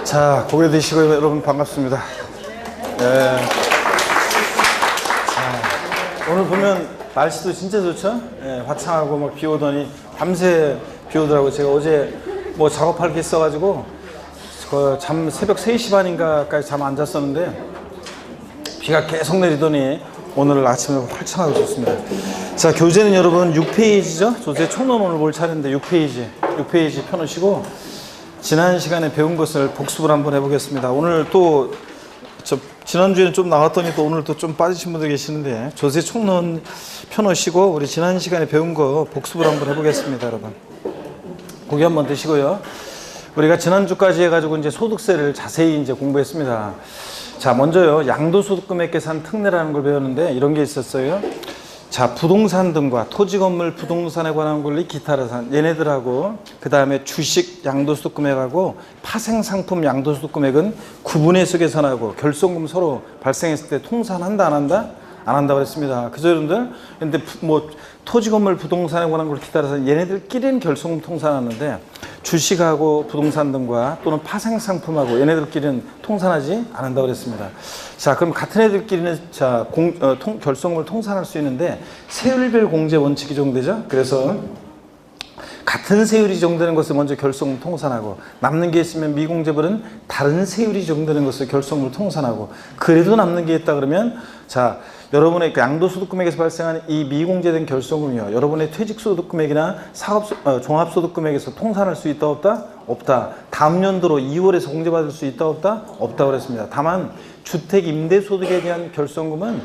자, 고개 드시고 여러분 반갑습니다. 자, 오늘 보면 날씨도 진짜 좋죠? 화창하고 막 비 오더니 밤새 비 오더라고요. 제가 어제 뭐 작업할 게 있어가지고 잠 새벽 3시 반인가까지 잠 안 잤었는데 비가 계속 내리더니 오늘 아침에 활창하고 좋습니다. 자, 교재는 여러분 6페이지죠? 조세 총론 오늘 볼 차례인데 6페이지 펴놓으시고 지난 시간에 배운 것을 복습을 한번 해보겠습니다. 오늘 또 지난주에는 좀 나왔더니 또 오늘 또 좀 빠지신 분들 계시는데 조세 총론 펴놓으시고 우리 지난 시간에 배운 거 복습을 한번 해보겠습니다. 여러분 고기 한번 드시고요. 우리가 지난주까지 해가지고 이제 소득세를 자세히 이제 공부했습니다. 자, 먼저요, 양도소득금액 계산 특례라는 걸 배웠는데 이런 게 있었어요. 자, 부동산 등과 토지 건물 부동산에 관한 권리 기타라산 얘네들하고 그 다음에 주식 양도소득금액하고 파생상품 양도소득금액은 구분해서 계산하고 결손금 서로 발생했을 때 통산한다 안 한다? 안 한다고 그랬습니다. 그죠 여러분들? 근데 뭐 토지 건물 부동산에 관한 권리 기타라산 얘네들끼리는 결손금 통산하는데 주식하고 부동산 등과 또는 파생상품하고 얘네들끼리는 통산하지 않는다고 그랬습니다. 자, 그럼 같은 애들끼리는 자, 결손금을 통산할 수 있는데 세율별 공제 원칙이 적용되죠. 그래서 같은 세율이 적용되는 것을 먼저 결손금 통산하고 남는 게 있으면 미공제분은 다른 세율이 적용되는 것을 결손금을 통산하고 그래도 남는 게 있다 그러면 자, 여러분의 양도소득금액에서 발생하는 이 미공제된 결손금이요, 여러분의 퇴직소득금액이나 종합소득금액에서 통산할 수 있다 없다? 없다. 다음 연도로 2월에서 공제받을 수 있다 없다? 없다고 그랬습니다. 다만 주택임대소득에 대한 결손금은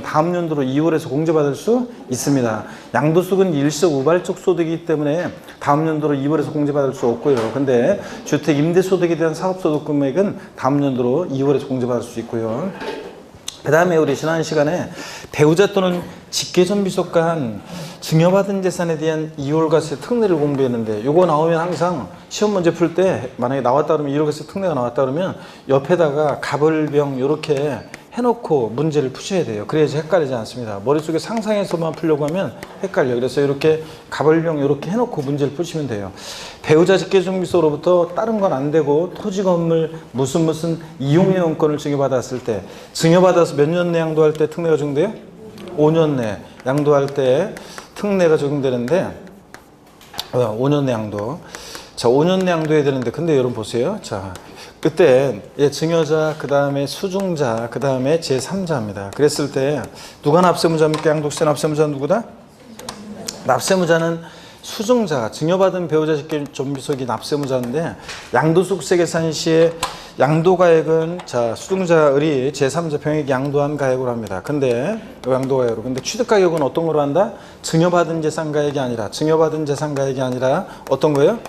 다음 연도로 2월에서 공제받을 수 있습니다. 양도소득은 일시적 우발적 소득이기 때문에 다음 연도로 2월에서 공제받을 수 없고요. 근데 주택임대소득에 대한 사업소득 금액은 다음 연도로 2월에서 공제받을 수 있고요. 그 다음에 우리 지난 시간에 배우자 또는 직계존비속간 증여받은 재산에 대한 이월과세 특례를 공부했는데 요거 나오면 항상 시험 문제 풀 때 만약에 나왔다 그러면 이월과세 특례가 나왔다 그러면 옆에다가 갑을병 요렇게 해놓고 문제를 푸셔야 돼요. 그래야지 헷갈리지 않습니다. 머릿속에 상상해서만 풀려고 하면 헷갈려요. 그래서 이렇게 갑을병 이렇게 해놓고 문제를 푸시면 돼요. 배우자 직계존비속으로부터 다른 건 안 되고 토지 건물 무슨 이용예언권을 증여받았을 때 증여받아서 몇 년 내 양도할 때 특례가 적용돼요? 5년 내 양도할 때 특례가 적용되는데 5년 내 양도. 자, 5년 내 양도해야 되는데 근데 여러분 보세요. 자, 그때 증여자, 그 다음에 수중자, 그 다음에 제3자입니다. 그랬을 때 누가 납세무자입니까? 양도세 납세무자는 누구다? 납세무자는 수중자, 증여받은 배우자 직계존비속이 납세무자인데 양도소득세 계산 시에 양도가액은 자, 수중자의 제3자 병액이 양도한 가액으로 합니다. 근데 양도가액으로. 근데 취득가격은 어떤 거로 한다? 증여받은 재산가액이 아니라 어떤 거예요?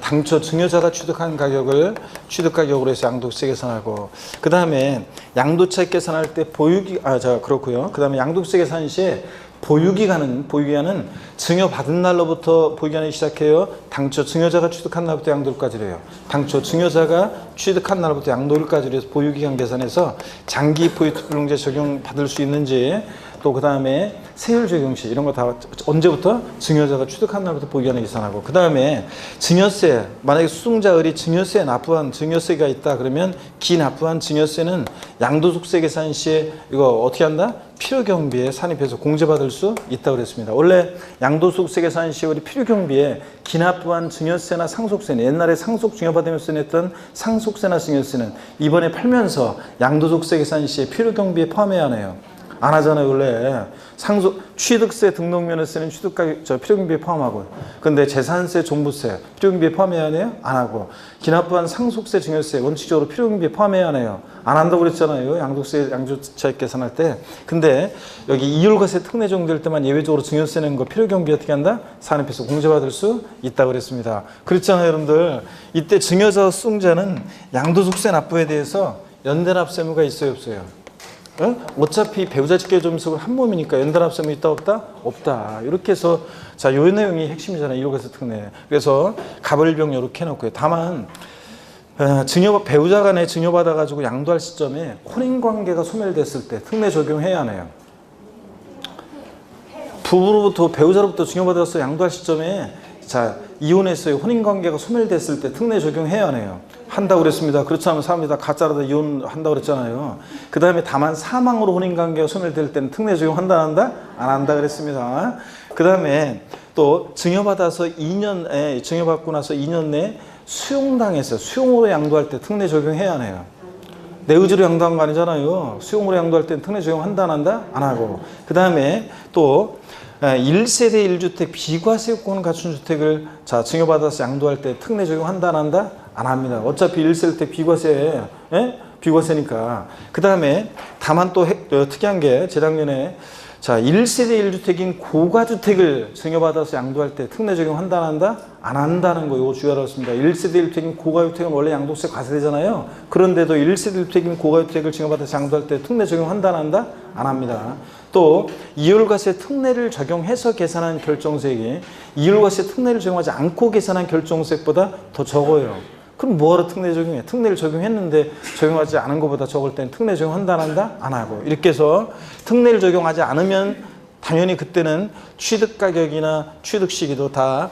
당초 증여자가 취득한 가격을 취득가격으로 해서 양도세 계산하고 그 다음에 양도차익 계산할 때 그렇고요. 그 다음에 양도세 계산 시에 보유기간은 증여받은 날로부터 보유기간이 시작해요. 당초 증여자가 취득한 날부터 양도일까지로 해요. 당초 증여자가 취득한 날부터 양도일까지로 해서 보유기간 계산해서 장기 포유특별공제 적용받을 수 있는지 또 그 다음에 세율 적용 시 이런 거 다 언제부터? 증여자가 취득한 날부터 보유기간을 계산하고 그 다음에 증여세, 만약에 수중자의 증여세에 납부한 증여세가 있다 그러면 기납부한 증여세는 양도소득세 계산 시에 이거 어떻게 한다? 필요경비에 산입해서 공제받을 수 있다고 그랬습니다. 원래 양도소득세 계산 시에 우리 필요경비에 기납부한 증여세나 상속세는 옛날에 상속 증여받으면서 냈던 상속세나 증여세는 이번에 팔면서 양도소득세 계산 시에 필요경비에 포함해야 하네요. 안 하잖아요. 원래 취득세 등록면허세는 필요경비에 포함하고 근데 재산세, 종부세 필요경비에 포함해야 하네요. 안 하고 기납부한 상속세, 증여세 원칙적으로 필요경비에 포함해야 하네요. 안 한다고 그랬잖아요. 양도차익 계산할 때. 근데 여기 이율과세 특례 적용될 때만 예외적으로 증여세 낸 거 필요경비 어떻게 한다? 산입해서 공제받을 수 있다고 그랬습니다. 그렇잖아요. 여러분들 이때 증여자, 수중자는 양도소득세 납부에 대해서 연대납세무가 있어요 없어요? 어차피 배우자 직계존비속은 한 몸이니까 연달합세무 있다 없다? 없다. 이렇게 해서 자, 요 내용이 핵심이잖아요. 이율과세 특례. 그래서 갑을병 이렇게 해놓고요. 다만 배우자 간에 증여받아 가지고 양도할 시점에 혼인관계가 소멸됐을 때 특례 적용해야 하네요. 부부로부터 배우자로부터 증여받아서 양도할 시점에 자, 이혼했어요. 혼인관계가 소멸됐을 때 특례 적용해야 하네요. 한다고 그랬습니다. 그렇지 않으면 사람들이 다 가짜라도 이혼한다고 그랬잖아요. 그 다음에 다만 사망으로 혼인관계가 소멸될 때는 특례 적용한다, 안 한다? 안 한다 그랬습니다. 그 다음에 또 증여받아서 2년, 증여받고 나서 2년 내에 수용당했어요. 수용으로 양도할 때 특례 적용해야 하네요. 내 의지로 양도한 거 아니잖아요. 수용으로 양도할 때는 특례 적용한다, 안 한다? 안 하고. 그 다음에 또 1세대 1주택 비과세요건을 갖춘 주택을 증여받아서 양도할 때 특례 적용한다, 안 한다? 안 합니다. 어차피 1세대 비과세, 비과세니까. 그 다음에 다만 또 특이한 게 재작년에 1세대 1주택인 고가주택을 증여받아서 양도할 때 특례 적용한다, 안 한다? 안 한다는 거, 이거 주의하라습니다. 1세대 1주택인 고가주택은 원래 양도세 과세되잖아요. 그런데도 1세대 1주택인 고가주택을 증여받아서 양도할 때 특례 적용한다, 안 한다? 안 합니다. 또 이율과세 특례를 적용해서 계산한 결정세액이 이율과세 특례를 적용하지 않고 계산한 결정세액보다 더 적어요. 그럼 뭐하러 특례 적용해? 특례를 적용했는데 적용하지 않은 것보다 적을 때는 특례 적용한다, 안 한다? 안 하고. 이렇게 해서 특례를 적용하지 않으면 당연히 그때는 취득가격이나 취득시기도 다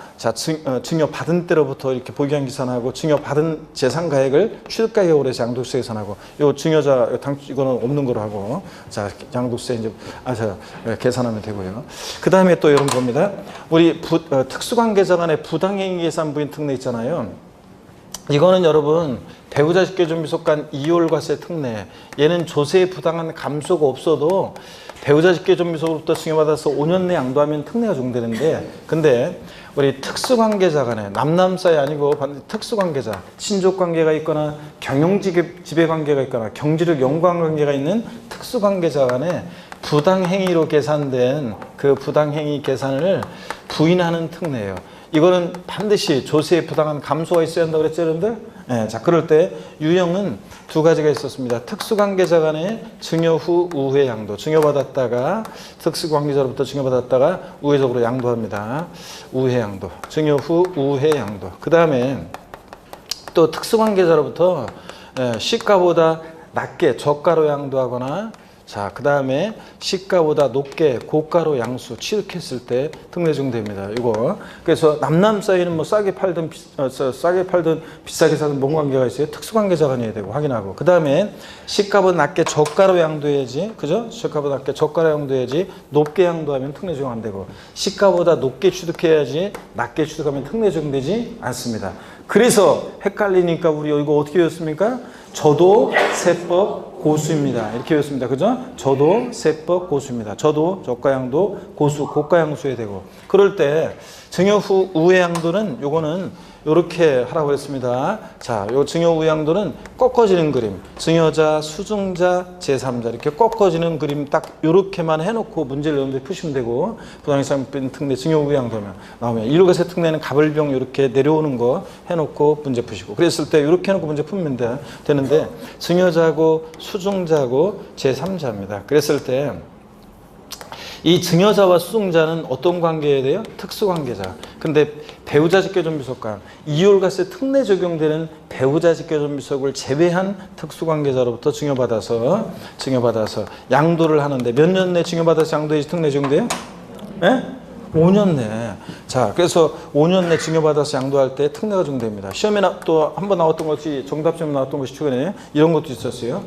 증여받은 때로부터 이렇게 보기한 계산하고 증여받은 재산가액을 취득가격으로 해서 양도세 계산하고 요 증여자 이거는 없는 거로 하고 양도세 이제 계산하면 되고요. 그 다음에 또 이런 겁니다. 우리 특수관계자 간의 부당행위 계산 부인 특례 있잖아요. 이거는 여러분 배우자 직계존비속간 이율과세 특례, 얘는 조세의 부당한 감소가 없어도 배우자 직계존비속으로부터 증여받아서 5년 내 양도하면 특례가 적용되는데, 근데 우리 특수관계자 간에 남남 사이 아니고 특수관계자, 친족관계가 있거나 경영지배관계가 있거나 경제력 연관관계가 있는 특수관계자 간에 부당행위로 계산된 그 부당행위 계산을 부인하는 특례예요. 이거는 반드시 조세의 부당한 감소가 있어야 한다고 그랬죠, 여러분들? 네, 그럴 때 유형은 두 가지가 있었습니다. 특수관계자 간의 증여 후 우회 양도. 증여받았다가 특수관계자로부터 증여받았다가 우회적으로 양도합니다. 우회 양도. 증여 후 우회 양도. 그 다음에 또 특수관계자로부터 시가보다 낮게 저가로 양도하거나 그 다음에 시가보다 높게 고가로 양수 취득했을 때 특례 적용됩니다. 이거. 그래서 남남 사이는 뭐 싸게 팔든 비싸게 사든 뭔 관계가 있어요? 특수관계자 간이어야 되고 확인하고. 그 다음에 시가보다 낮게 저가로 양도해야지, 그죠? 시가보다 낮게 저가로 양도해야지. 높게 양도하면 특례 적용 안 되고, 시가보다 높게 취득해야지 낮게 취득하면 특례 적용되지 않습니다. 그래서 헷갈리니까 우리 이거 어떻게 외웠습니까? 저도 세법 고수입니다. 이렇게 외웠습니다. 그죠? 저도 세법 고수입니다. 저도 저가양도 고수, 고가양수해야 되고. 그럴 때 증여 후 우회양도는 요거는 요렇게 하라고 했습니다. 요 증여 우회양도는 꺾어지는 그림. 증여자, 수증자, 제3자 이렇게 꺾어지는 그림 딱 요렇게만 해놓고 문제를 여러분들이 푸시면 되고, 부당이상 특례 증여 우회양도면 나오면 이율과세 특례는 가벌병 요렇게 내려오는 거 해놓고 문제 푸시고, 그랬을 때 요렇게 해놓고 문제 풀면 되는데 증여자고 수증자고 제3자입니다. 그랬을 때 이 증여자와 수증자는 어떤 관계여야 돼요? 특수관계자. 근데 배우자 직계존비속간, 이율과세 특례 적용되는 배우자 직계존비속을 제외한 특수관계자로부터 증여받아서 양도를 하는데 몇 년 내 증여받아서 양도해야지 특례 적용돼요? 네? 5년 내. 그래서 5년 내 증여받아서 양도할 때 특례가 적용됩니다. 시험에 또 한 번 나왔던 것이, 정답 시험에 나왔던 것이 최근에 이런 것도 있었어요.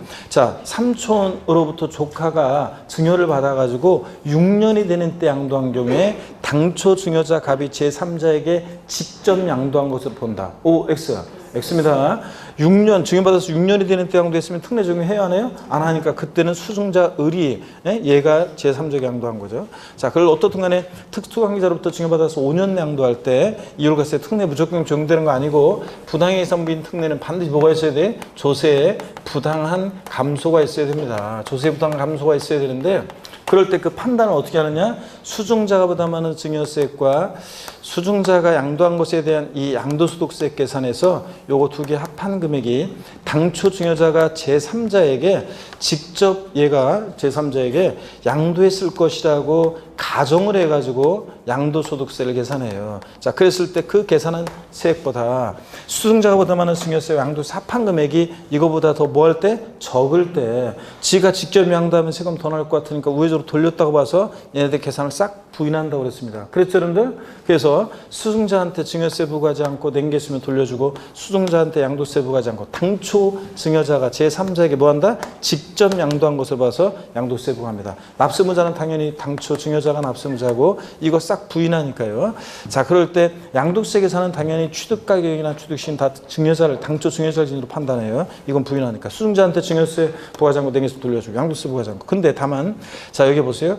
삼촌으로부터 조카가 증여를 받아가지고 6년이 되는 때 양도한 경우에 당초 증여자 갑이 제3자에게 직접 양도한 것을 본다. O, X. X입니다. 6년, 증여받아서 6년이 되는 때 양도했으면 특례 적용해야 하나요? 안 하니까 그때는 수증자 을이 얘가 제3자에게 양도한 거죠. 그걸 어떻든 간에 특수관계자로부터 증여받아서 5년 내 양도할 때 이율과세 특례 무조건 적용되는 거 아니고, 부당행위 선부인 특례는 반드시 뭐가 있어야 돼? 조세에 부당한 감소가 있어야 됩니다. 조세에 부당한 감소가 있어야 되는데, 그럴 때 그 판단을 어떻게 하느냐? 수증자가 부담하는 증여세액과 수증자가 양도한 것에 대한 이 양도소득세 계산에서 요거 두 개 합한 금액이 당초 증여자가 제3자에게 직접 얘가 제3자에게 양도했을 것이라고 가정을 해가지고 양도소득세를 계산해요. 그랬을 때 그 계산한 세액보다 수증자가 부담하는 증여세 양도세 합한 금액이 이거보다 더 뭐 할 때? 적을 때, 지가 직접 양도하면 세금 더 나올 것 같으니까 우회적으로 돌렸다고 봐서 얘네들 계산을 싹 부인한다고 그랬습니다. 그랬죠, 여러분들? 그래서 수증자한테 증여세 부과하지 않고 낸겠으면 돌려주고 수증자한테 양도세 부과하지 않고 당초 증여자가 제3자에게 뭐한다? 직접 양도한 것을 봐서 양도세 부과합니다. 납세무자는 당연히 당초 증여자가 납세무자고 이거 싹 부인하니까요. 자, 그럴 때 양도세 계산은 당연히 취득가격이나 취득시는 다 증여자를 당초 증여자를 진으로 판단해요. 이건 부인하니까 수증자한테 증여세 부과하지 않고 낸겠으면 돌려주고 양도세 부과하지 않고. 근데 다만 자, 여기 보세요.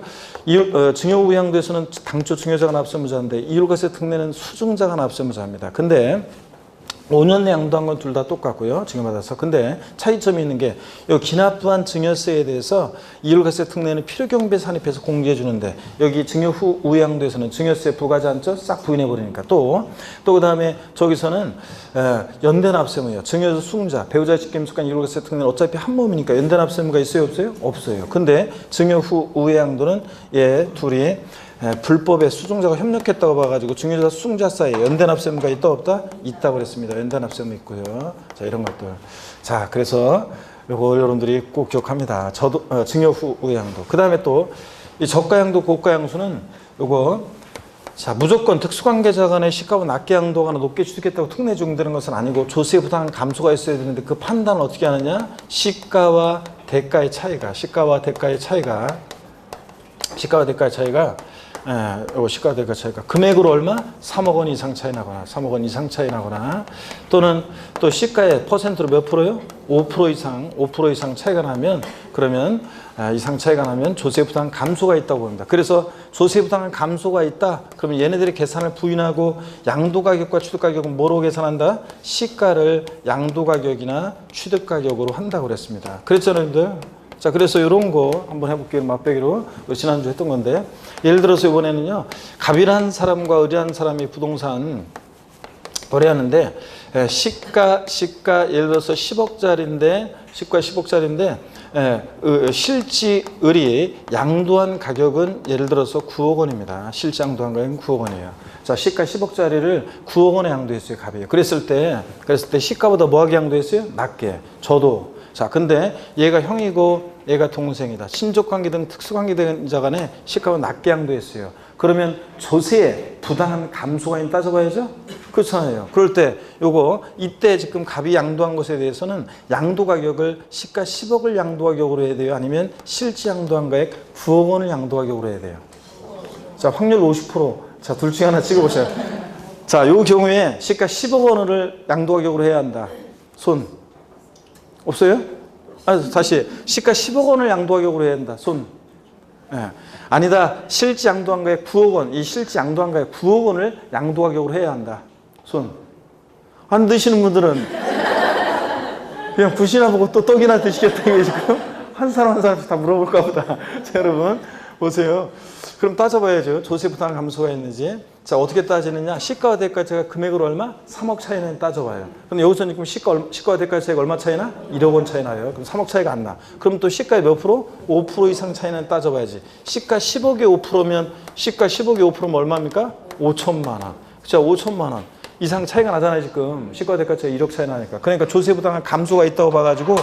증여 후 양도에서는 당초 증여자가 납세무자인데 이율과세 특례는 수증자가 납세무자입니다. 근데 5년 내 양도한 건 둘 다 똑같고요. 증여받아서. 근데 차이점이 있는 게 이 기납부한 증여세에 대해서 이율과세 특례는 필요경비에 산입해서 공제해 주는데 여기 증여 후 우양도에서는 증여세 부과하지 않죠? 싹 부인해 버리니까 또 그다음에 저기서는 연대납세무예요. 증여자 수증자 배우자의 직계임속한 이율과세 특례는 어차피 한 몸이니까 연대납세무가 있어요, 없어요? 없어요. 근데 증여 후 우양도는 둘이 불법에 수증자가 협력했다고 봐가지고 증여자 수증자 사이에 연대납세무가 있다 없다? 있다고 그랬습니다. 연대납세무 있고요. 자, 이런 것들. 자, 그래서 요거 여러분들이 꼭 기억합니다. 증여 후 우양도. 그 다음에 또 이 저가양도 고가양수는 요거 자, 무조건 특수관계자 간의 시가와 낮게 양도하거나 높게 취득했다고 특례 적용되는 것은 아니고 조세 부담 감소가 있어야 되는데 그 판단을 어떻게 하느냐? 시가와 대가의 차이가 시가와 대가의 차이가 시가와 대가 차이가 금액으로 얼마? 3억 원 이상 차이 나거나 3억 원 이상 차이 나거나 또는 또 시가의 퍼센트로 몇 프로요? 5% 이상 차이가 나면 그러면 이상 차이가 나면 조세 부담 감소가 있다고 봅니다. 그래서 조세 부담 감소가 있다. 그러면 얘네들이 계산을 부인하고 양도 가격과 취득 가격은 뭐로 계산한다? 시가를 양도 가격이나 취득 가격으로 한다고 그랬습니다. 그랬잖아요, 여러분들. 자, 그래서 이런 거 한번 해볼게요. 맛배기로. 지난주 했던 건데. 예를 들어서 이번에는요. 갑일한 사람과 의리한 사람이 부동산 거래하는데 시가 예를 들어서 10억짜리인데 시가 10억짜리인데 실지 을이 양도한 가격은 예를 들어서 9억 원입니다. 실지 양도한 가격은 9억 원이에요. 자, 시가 10억짜리를 9억 원에 양도했어요, 갑이. 그랬을 때 시가보다 뭐하게 양도했어요? 낮게. 저도. 자, 근데 얘가 형이고 얘가 동생이다. 친족관계든 특수관계된 자 간에 시가보다 낮게 양도했어요. 그러면 조세에 부당한 감소가 있는 따져봐야죠? 그렇잖아요. 그럴 때 이때 지금 갑이 양도한 것에 대해서는 양도 가격을 시가 10억을 양도 가격으로 해야 돼요? 아니면 실제 양도한 가액 9억 원을 양도 가격으로 해야 돼요? 자, 확률 50%. 자, 둘 중에 하나 찍어보세요. 자, 요 경우에 시가 10억 원을 양도 가격으로 해야 한다. 손. 없어요? 다시 시가 10억 원을 양도 가격으로 해야 한다. 손. 아니다. 실지 양도한 가액 9억 원. 이 실지 양도한 가액 9억 원을 양도 가격으로 해야 한다. 손. 안 드시는 분들은 그냥 붓이나 보고 또 떡이나 드시겠다는 게 지금 한 사람씩 다 물어볼까 보다. 자, 여러분 보세요. 그럼 따져봐야죠. 조세 부담 감소가 있는지. 자, 어떻게 따지느냐? 시가와 대가 차이가 금액으로 얼마? 3억 차이는 따져봐요. 그럼 여기서는 지금 시가와 대가 차이가 얼마 차이나? 1억 원 차이 나요. 그럼 3억 차이가 안 나. 그럼 또 시가의 몇 프로? 5% 이상 차이는 따져봐야지. 시가 10억에 5%면 시가 10억에 5%면 얼마입니까? 5천만 원. 자, 5천만 원 이상 차이가 나잖아요, 지금. 시가와 대가 차이 1억 차이 나니까. 그러니까 조세 부담 감소가 있다고 봐가지고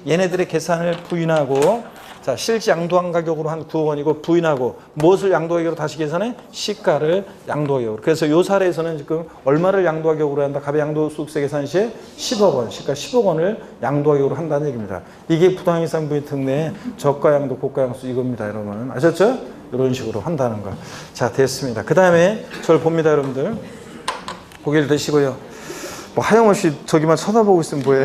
얘네들의 계산을 부인하고 자, 실지 양도한 가격으로 한 9억 원이고 부인하고 무엇을 양도 가격으로 다시 계산해? 시가를 양도 가격으로. 그래서 이 사례에서는 지금 얼마를 양도 가격으로 한다? 갑의 양도소득세 계산 시에 10억 원, 시가 10억 원을 양도 가격으로 한다는 얘기입니다. 이게 부당이상 부의 특례의 저가 양도, 고가 양수 이겁니다, 여러분. 아셨죠? 이런 식으로 한다는 거. 자, 됐습니다. 그 다음에 저를 봅니다, 여러분들. 고개를 드시고요. 뭐 하염없이 저기만 쳐다보고 있으면 뭐해.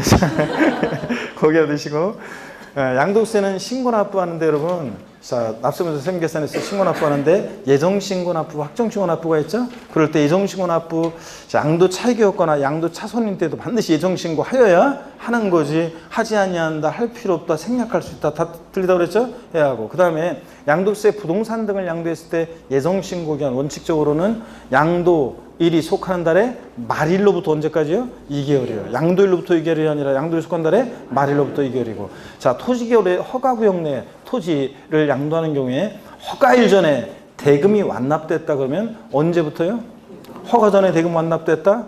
고개를 드시고. 양도세는 신고납부하는데 여러분, 자, 납세무자 세금계산에서 신고납부하는데 예정신고납부, 확정신고납부가 있죠? 그럴 때 예정신고납부, 양도 차익이었거나 양도 차손일 때도 반드시 예정신고하여야 하는 거지. 하지 아니한다, 할 필요 없다, 생략할 수 있다, 다 들리다고 그랬죠? 해야 하고. 그 다음에 양도세 부동산 등을 양도했을 때 예정신고기한 원칙적으로는 양도일이 속하는 달에 말일로부터 언제까지요? 2개월이에요. 양도일로부터 2개월이 아니라 양도일 속한 달에 말일로부터 2개월이고. 자, 토지개월에 허가구역 내 토지를 양도하는 경우에 허가일 전에 대금이 완납됐다 그러면 언제부터요? 허가 전에 대금 완납됐다?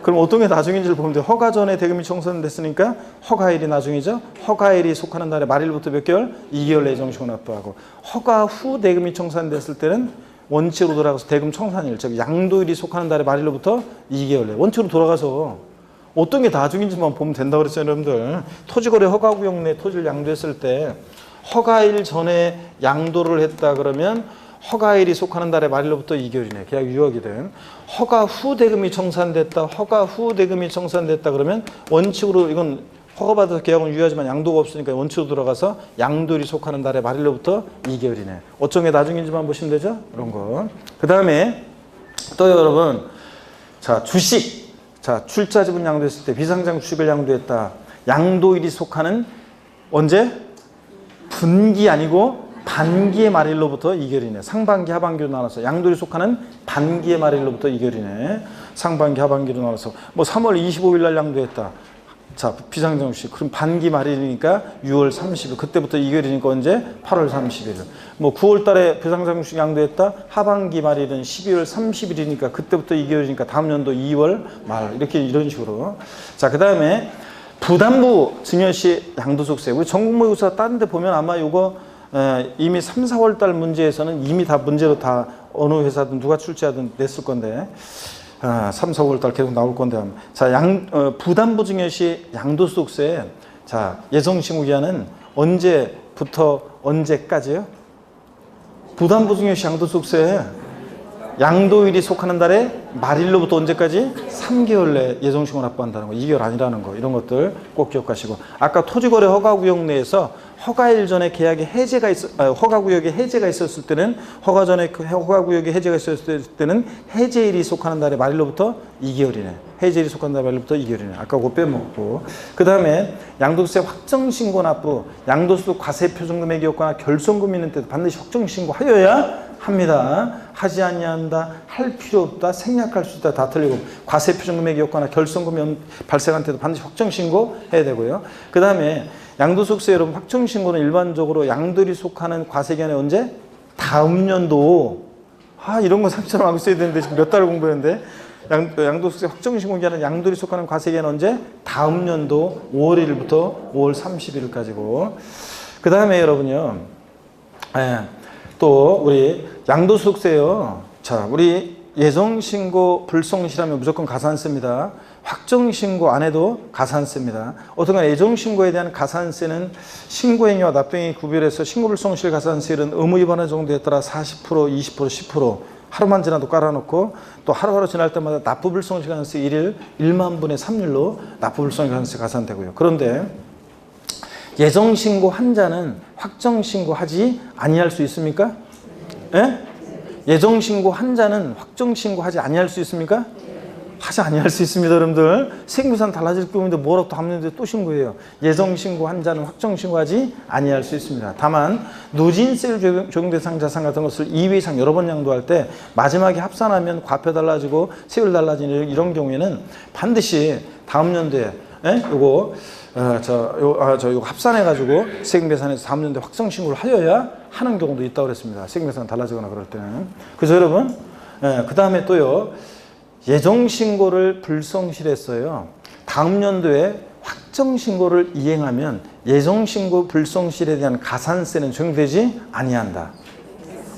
그럼 어떤 게 나중인지를 보면 돼요. 허가 전에 대금이 청산됐으니까 허가일이 나중이죠. 허가일이 속하는 달에 말일부터 몇 개월? 2개월 내에 정식으로 납부하고. 허가 후 대금이 청산됐을 때는 원칙으로 돌아가서 대금 청산일, 즉 양도일이 속하는 달의 말일로부터 2개월 내 원칙으로 돌아가서 어떤 게 나중인지만 보면 된다고 그랬어요, 여러분들. 토지거래 허가구역 내 토지를 양도했을 때 허가일 전에 양도를 했다 그러면 허가일이 속하는 달의 말일로부터 2개월이네. 계약 유효하거든. 허가 후 대금이 청산됐다. 허가 후 대금이 청산됐다 그러면 원칙으로 이건 허가받아서 계약은 유효하지만 양도가 없으니까 원칙으로 들어가서 양도일이 속하는 달의 말일로부터 2개월이네. 어떤 게 나중인지만 보시면 되죠? 이런 거. 그 다음에 또 여러분, 자, 주식. 자, 출자 지분 양도했을 때 비상장 주식을 양도했다. 양도일이 속하는 언제? 분기 아니고 반기의 말일로부터 2개월이네. 상반기, 하반기로 나눠서 양도일이 속하는 반기의 말일로부터 2개월이네. 상반기, 하반기로 나눠서 뭐 3월 25일 날 양도했다. 자, 비상장 주식. 그럼 반기 말일이니까 6월 30일. 그때부터 2개월이니까 언제? 8월 30일. 뭐 9월 달에 비상장 주식 양도했다. 하반기 말일은 12월 30일이니까 그때부터 2개월이니까 다음 연도 2월 말. 이렇게 이런 식으로. 자, 그 다음에 부담부 증여시 양도소득세. 우리 전국모의고사 다른 데 보면 아마 요거 이미 3, 4월 달 문제에서는 이미 다 문제로 다 어느 회사든 누가 출제하든 냈을 건데 3, 4월 달 계속 나올 건데 자, 부담부 증여시 양도소득세 자, 예정신고기한은 언제부터 언제까지요? 부담부 증여시 양도소득세 양도일이 속하는 달에 말일로부터 언제까지? 3개월 내 예정신고 납부한다는 거. 2개월 아니라는 거. 이런 것들 꼭 기억하시고. 아까 토지거래 허가구역 내에서 허가일 전에 계약에 해제가 허가구역에 해제가 있었을 때는 허가 전에 허가구역에 해제가 있었을 때는 해제일이 속하는 달에 말일로부터 2개월이네. 해제일이 속하는 달에 말일로부터 2개월이네. 아까 그거 빼먹고. 그 다음에 양도세 확정신고 납부. 양도소득 과세표준금액이었거나 결손금이 있는 때도 반드시 확정신고하여야 합니다. 하지 아니한다, 할 필요 없다, 생략할 수 있다, 다 틀리고 과세표준금액이었거나 결손금이 발생한 때도 반드시 확정신고 해야 되고요. 그 다음에 양도소득세 여러분 확정신고는 일반적으로 양도일이 속하는 과세기간에 언제? 다음 연도. 이런 거 상처럼 알고 있어야 되는데 지금 몇 달을 공부했는데 양도소득세 확정신고 기간은 양도일이 속하는 과세기간 언제? 다음 연도 5월 1일부터 5월 30일까지고. 그 다음에 여러분요. 또 우리 양도소득세요. 자, 우리 예정신고 불성실하면 무조건 가산세입니다. 확정신고 안 해도 가산세입니다. 어떤가 예정신고에 대한 가산세는 신고행위와 납부행위 구별해서 신고불성실 가산세율은 의무위반화 정도에 따라 40%, 20%, 10% 하루만 지나도 깔아놓고 또 하루하루 지날 때마다 납부불성실 가산세 1일 1만 분의 3률로 납부불성실 가산세 가산되고요. 그런데 예정신고 한 자는 확정신고하지 아니할 수 있습니까? 예? 예정신고 한 자는 확정신고하지 아니할 수 있습니까? 하지 아니할 수 있습니다, 여러분들. 세금계산 달라질 경우인데 뭐라고 또 하는데 또 신고해요. 예정신고 한 자는 확정신고하지 아니할 수 있습니다. 다만 누진세율 적용 대상 자산 같은 것을 2회 이상 여러 번 양도할 때 마지막에 합산하면 과표 달라지고 세율 달라지는 이런 경우에는 반드시 다음 연도에 요거 요거 합산해가지고 세금계산에서 다음 연도에 확정신고를 하여야 하는 경우도 있다고 그랬습니다. 세금계산 달라지거나 그럴 때는. 그래서 여러분, 그 다음에 또요, 예정신고를 불성실했어요. 다음 연도에 확정신고를 이행하면 예정신고 불성실에 대한 가산세는 적용되지 아니한다.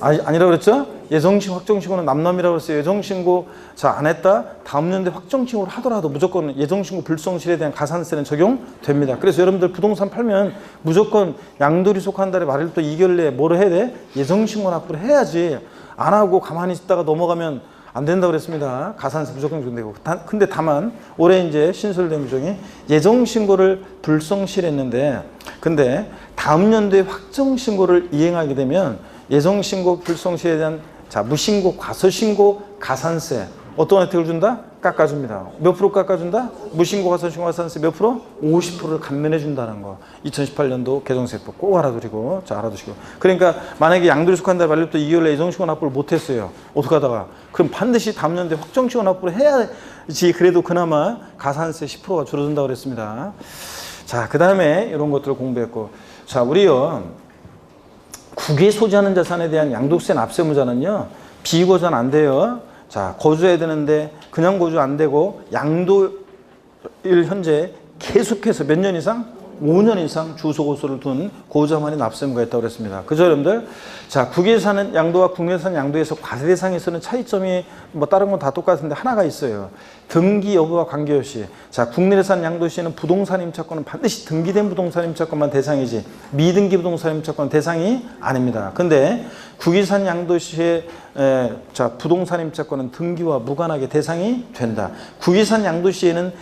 아니라고 그랬죠? 예정신고 확정신고는 남남이라고 했어요. 예정신고 안 했다? 다음 연도에 확정신고를 하더라도 무조건 예정신고 불성실에 대한 가산세는 적용됩니다. 그래서 여러분들 부동산 팔면 무조건 양도일이 속한 달에 말일부터 2개월 내에 뭐를 해야 돼? 예정신고 납부를 해야지. 안 하고 가만히 있다가 넘어가면 안 된다고 그랬습니다. 가산세 무조건 적용되고. 근데 다만 올해 이제 신설된 규정이 예정신고를 불성실했는데 근데 다음 연도에 확정신고를 이행하게 되면 예정신고 불성실에 대한 무신고, 과소신고, 가산세 어떤 혜택을 준다? 깎아줍니다. 몇 프로 깎아준다? 무신고, 과소신고, 가산세 몇 프로? 50%를 감면해 준다는 거. 2018년도 개정세법 꼭 알아두시고 알아두시고. 그러니까 만약에 양도일이 속한 달 말일부터 2개월 내에 예정신고 납부를 못했어요. 어떻게 하다가? 그럼 반드시 다음 연도에 확정신고 납부를 해야지 그래도 그나마 가산세 10%가 줄어든다고 그랬습니다. 자, 그 다음에 이런 것들을 공부했고. 자, 우리요. 국외 소지하는 자산에 대한 양도세 납세 의무자는요. 비거주는 안 돼요. 자, 거주해야 되는데 그냥 거주 안 되고 양도일 현재 계속해서 몇 년 이상? 5년 이상 주소고소를 둔 고자만이 납세의무가 있다고 그랬습니다. 그죠, 여러분들? 자, 국외에 사는 양도와 국내에 사는 양도에서 과세 대상에서는 차이점이 뭐 다른 건 다 똑같은데 하나가 있어요. 등기 여부와 관계없이. 자, 국내에 사는 양도 시에는 부동산 임차권은 반드시 등기된 부동산 임차권만 대상이지 미등기 부동산 임차권은 대상이 아닙니다. 근데 국외에 사는 양도 시에 자, 부동산 임차권은 등기와 무관하게 대상이 된다. 국외에 사는 양도 시에는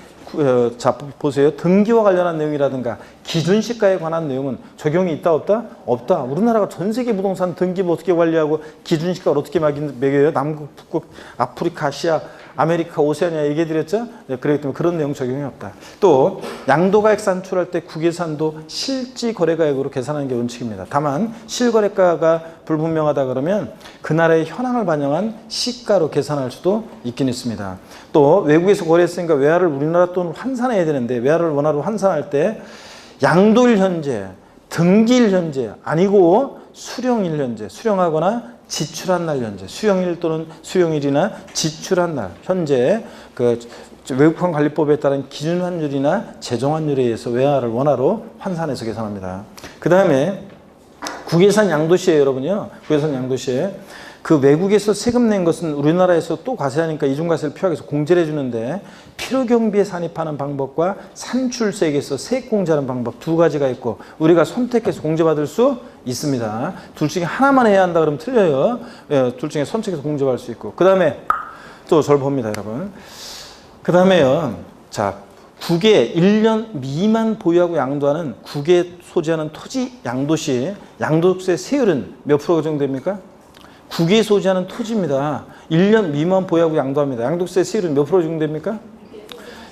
자, 보세요. 등기와 관련한 내용이라든가 기준시가에 관한 내용은 적용이 있다 없다? 없다. 우리나라가 전 세계 부동산 등기 어떻게 관리하고 기준시가를 어떻게 매겨요? 남극, 북극, 아프리카, 아시아, 아메리카, 오세아니아 얘기해드렸죠? 네, 그렇기 때문에 그런 내용 적용이 없다. 또 양도가액 산출할 때 국외산도 실지거래가액으로 계산하는 게 원칙입니다. 다만 실거래가가 불분명하다 그러면 그 나라의 현황을 반영한 시가로 계산할 수도 있긴 있습니다. 또 외국에서 거래했으니까 외화를 우리나라 돈으로 환산해야 되는데 외화를 원화로 환산할 때 양도일 현재, 등기일 현재 아니고 수령일 현재, 수령하거나 지출한 날 현재, 수령일 또는 수령일이나 지출한 날 현재 그 외국환 관리법에 따른 기준 환율이나 재정 환율에 의해서 외화를 원화로 환산해서 계산합니다. 그 다음에 국외산 양도시에 여러분요, 국외산 양도시에 그 외국에서 세금 낸 것은 우리나라에서 또 과세하니까 이중과세를 피하기 위해서 공제를 해주는데 필요경비에 산입하는 방법과 산출세액에서 세액 공제하는 방법 두 가지가 있고 우리가 선택해서 공제받을 수 있습니다. 둘 중에 하나만 해야 한다 그러면 틀려요. 둘 중에 선택해서 공제받을 수 있고 그 다음에 또 저를 봅니다 여러분. 그 다음에요. 자, 국외 1년 미만 보유하고 양도하는 국외 소지하는 토지 양도시 양도세 세율은 몇 프로가 정도됩니까? 국외에 소지하는 토지입니다. 1년 미만 보유하고 양도합니다. 양도세 세율은 몇 프로 정도됩니까?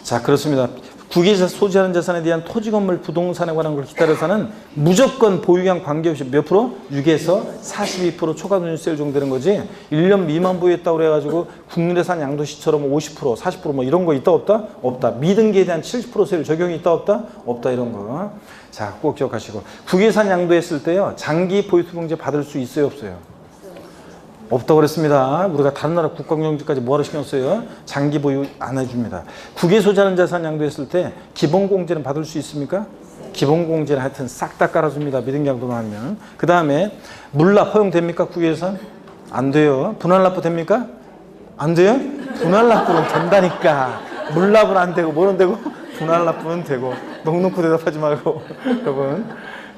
자, 그렇습니다. 국외에서 소지하는 자산에 대한 토지, 건물, 부동산에 관한 걸 기타로서는 무조건 보유량 관계없이 몇 프로? 6에서 42% 초과누진세율 정도 되는 거지. 1년 미만 보유했다고 그래가지고 국내산 양도시처럼 50%, 40% 뭐 이런 거 있다 없다? 없다. 미등기에 대한 70% 세율 적용이 있다 없다? 없다 이런 거. 자, 꼭 기억하시고. 국외산 양도했을 때요. 장기 보유투명제 받을 수 있어요 없어요? 없다고 그랬습니다. 우리가 다른 나라 국가경영지까지 뭐하러 신경 써요? 장기 보유 안 해줍니다. 국외 소지하는 자산 양도했을 때 기본공제는 받을 수 있습니까? 기본공제는 하여튼 싹 다 깔아줍니다. 미등기 양도만 하면. 그 다음에 물납 허용됩니까? 국외에선? 안 돼요. 분할납부 됩니까? 안 돼요? 분할납부는 된다니까. 물납은 안 되고 뭐는 되고? 분할납부는 되고. 넉넉히 대답하지 말고 여러분.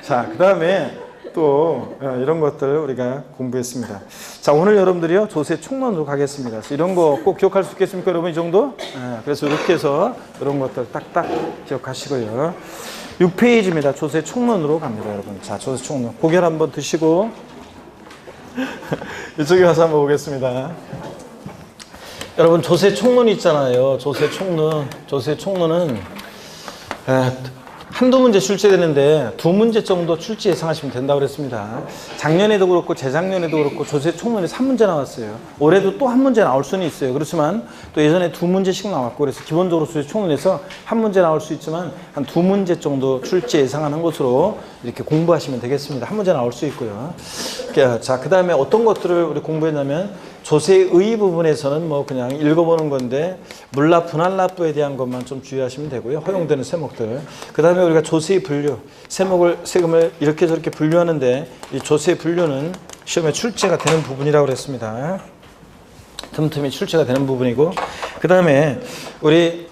자, 그 다음에 또 이런 것들 우리가 공부했습니다. 자, 오늘 여러분들이요 조세 총론으로 가겠습니다. 그래서 이런 거 꼭 기억할 수 있겠습니까, 여러분? 이 정도? 그래서 이렇게 해서 이런 것들 딱딱 기억하시고요. 6페이지입니다. 조세 총론으로 갑니다, 여러분. 자, 조세 총론 고개를 한번 드시고 이쪽에 와서 한번 보겠습니다. 여러분, 조세 총론이 있잖아요. 조세 총론. 조세 총론은 한두 문제 출제되는데 두 문제 정도 출제 예상하시면 된다고 그랬습니다. 작년에도 그렇고 재작년에도 그렇고 조세 총론에 3문제 나왔어요. 올해도 또 한 문제 나올 수는 있어요. 그렇지만 또 예전에 두 문제씩 나왔고 그래서 기본적으로 조세 총론에서 한 문제 나올 수 있지만 한 두 문제 정도 출제 예상하는 것으로 이렇게 공부하시면 되겠습니다. 한 문제 나올 수 있고요. 자, 그 다음에 어떤 것들을 우리 공부했냐면 조세의 부분에서는 뭐 그냥 읽어보는 건데 물납, 분할납부에 대한 것만 좀 주의하시면 되고요. 허용되는 세목들. 그 다음에 우리가 조세의 분류, 세금을 이렇게 저렇게 분류하는데 이 조세의 분류는 시험에 출제가 되는 부분이라고 그랬습니다. 틈틈이 출제가 되는 부분이고 그 다음에 우리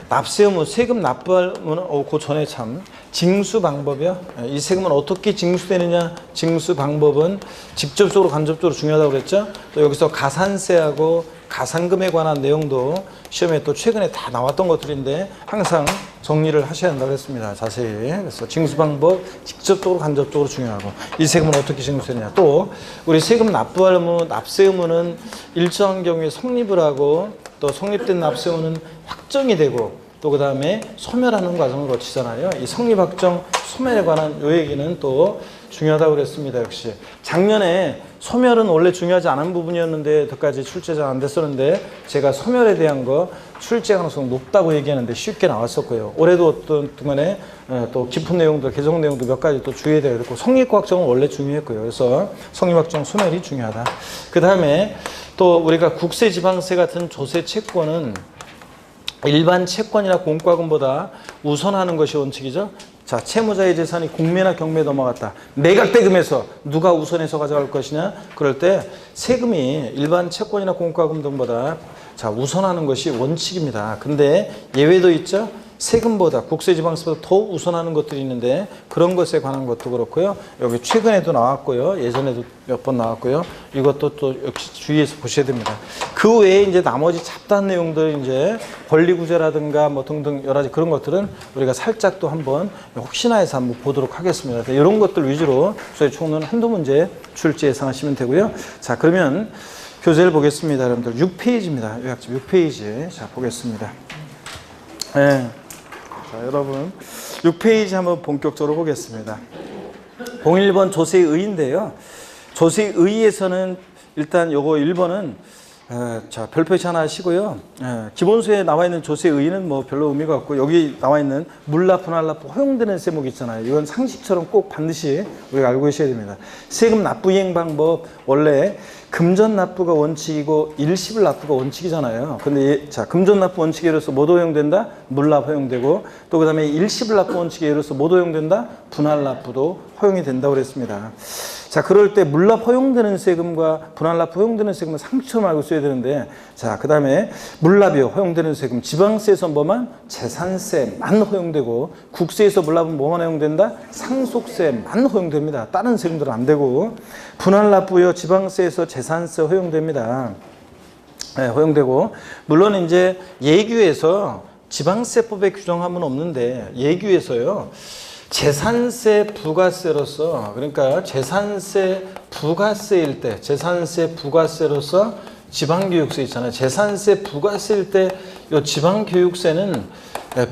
납세 의무, 세금 납부할 의무는 그 전에 참 징수 방법이요. 이 세금은 어떻게 징수되느냐, 징수 방법은 직접적으로 간접적으로 중요하다고 그랬죠. 또 여기서 가산세하고 가산금에 관한 내용도 시험에 또 최근에 다 나왔던 것들인데 항상 정리를 하셔야 한다고 했습니다. 자세히. 그래서 징수 방법 직접적으로 간접적으로 중요하고 이 세금은 어떻게 징수되느냐. 또 우리 세금 납부할 의무, 납세 의무는 일정한 경우에 성립을 하고 또 성립된 납세 의무는 확정이 되고 또 그 다음에 소멸하는 과정을 거치잖아요. 이 성립 확정 소멸에 관한 요 얘기는 또 중요하다고 그랬습니다. 역시 작년에 소멸은 원래 중요하지 않은 부분이었는데 여태까지 출제가 안 됐었는데 제가 소멸에 대한 거 출제 가능성 높다고 얘기하는데 쉽게 나왔었고요. 올해도 어떤 동안에 또 깊은 내용들, 개정 내용도 몇 가지 또 주의해야 되고 성립 확정은 원래 중요했고요. 그래서 성립 확정 소멸이 중요하다. 그 다음에 또 우리가 국세, 지방세 같은 조세 채권은 일반 채권이나 공과금보다 우선하는 것이 원칙이죠. 자, 채무자의 재산이 공매나 경매에 넘어갔다. 매각대금에서 누가 우선해서 가져갈 것이냐? 그럴 때 세금이 일반 채권이나 공과금 등보다 자, 우선하는 것이 원칙입니다. 근데 예외도 있죠? 세금보다 국세지방세보다 더 우선하는 것들이 있는데 그런 것에 관한 것도 그렇고요. 여기 최근에도 나왔고요. 예전에도 몇 번 나왔고요. 이것도 또 역시 주의해서 보셔야 됩니다. 그 외에 이제 나머지 잡다한 내용들 이제 권리구제라든가 뭐 등등 여러 가지 그런 것들은 우리가 살짝 또 한번 혹시나 해서 한번 보도록 하겠습니다. 이런 것들 위주로 저희 총론 한두 문제 출제 예상하시면 되고요. 자, 그러면 교재를 보겠습니다. 여러분들 6페이지입니다. 요약집 6페이지. 자, 보겠습니다. 네. 자, 여러분 6페이지 한번 본격적으로 보겠습니다. 01번 조세의인데요. 조세의에서는 일단 요거 1번은 자, 별표시 하나 하시고요. 기본소에 나와 있는 조세의는 뭐 별로 의미가 없고 여기 나와 있는 물납, 분할납부 허용되는 세목이 있잖아요. 이건 상식처럼 꼭 반드시 우리가 알고 계셔야 됩니다. 세금 납부 이행 방법 원래 금전 납부가 원칙이고 일시불 납부가 원칙이잖아요. 근데 자, 금전 납부 원칙에 의해서 뭐 허용된다? 물납 허용되고 또 그다음에 일시불 납부 원칙에 의해서 뭐 허용된다? 분할 납부도 허용이 된다고 그랬습니다. 자, 그럴 때 물납 허용되는 세금과 분할납 허용되는 세금은 상식처럼 알고 써야 되는데 자, 그 다음에 물납이 허용되는 세금 지방세에서 뭐만? 재산세만 허용되고 국세에서 물납은 뭐만 허용된다? 상속세만 허용됩니다. 다른 세금들은 안 되고 분할납부요 지방세에서 재산세 허용됩니다. 네, 허용되고 물론 이제 예규에서 지방세법에 규정함은 없는데 예규에서요 재산세 부가세로서 그러니까 재산세 부가세로서 지방교육세 있잖아요. 재산세 부가세일 때 이 지방교육세는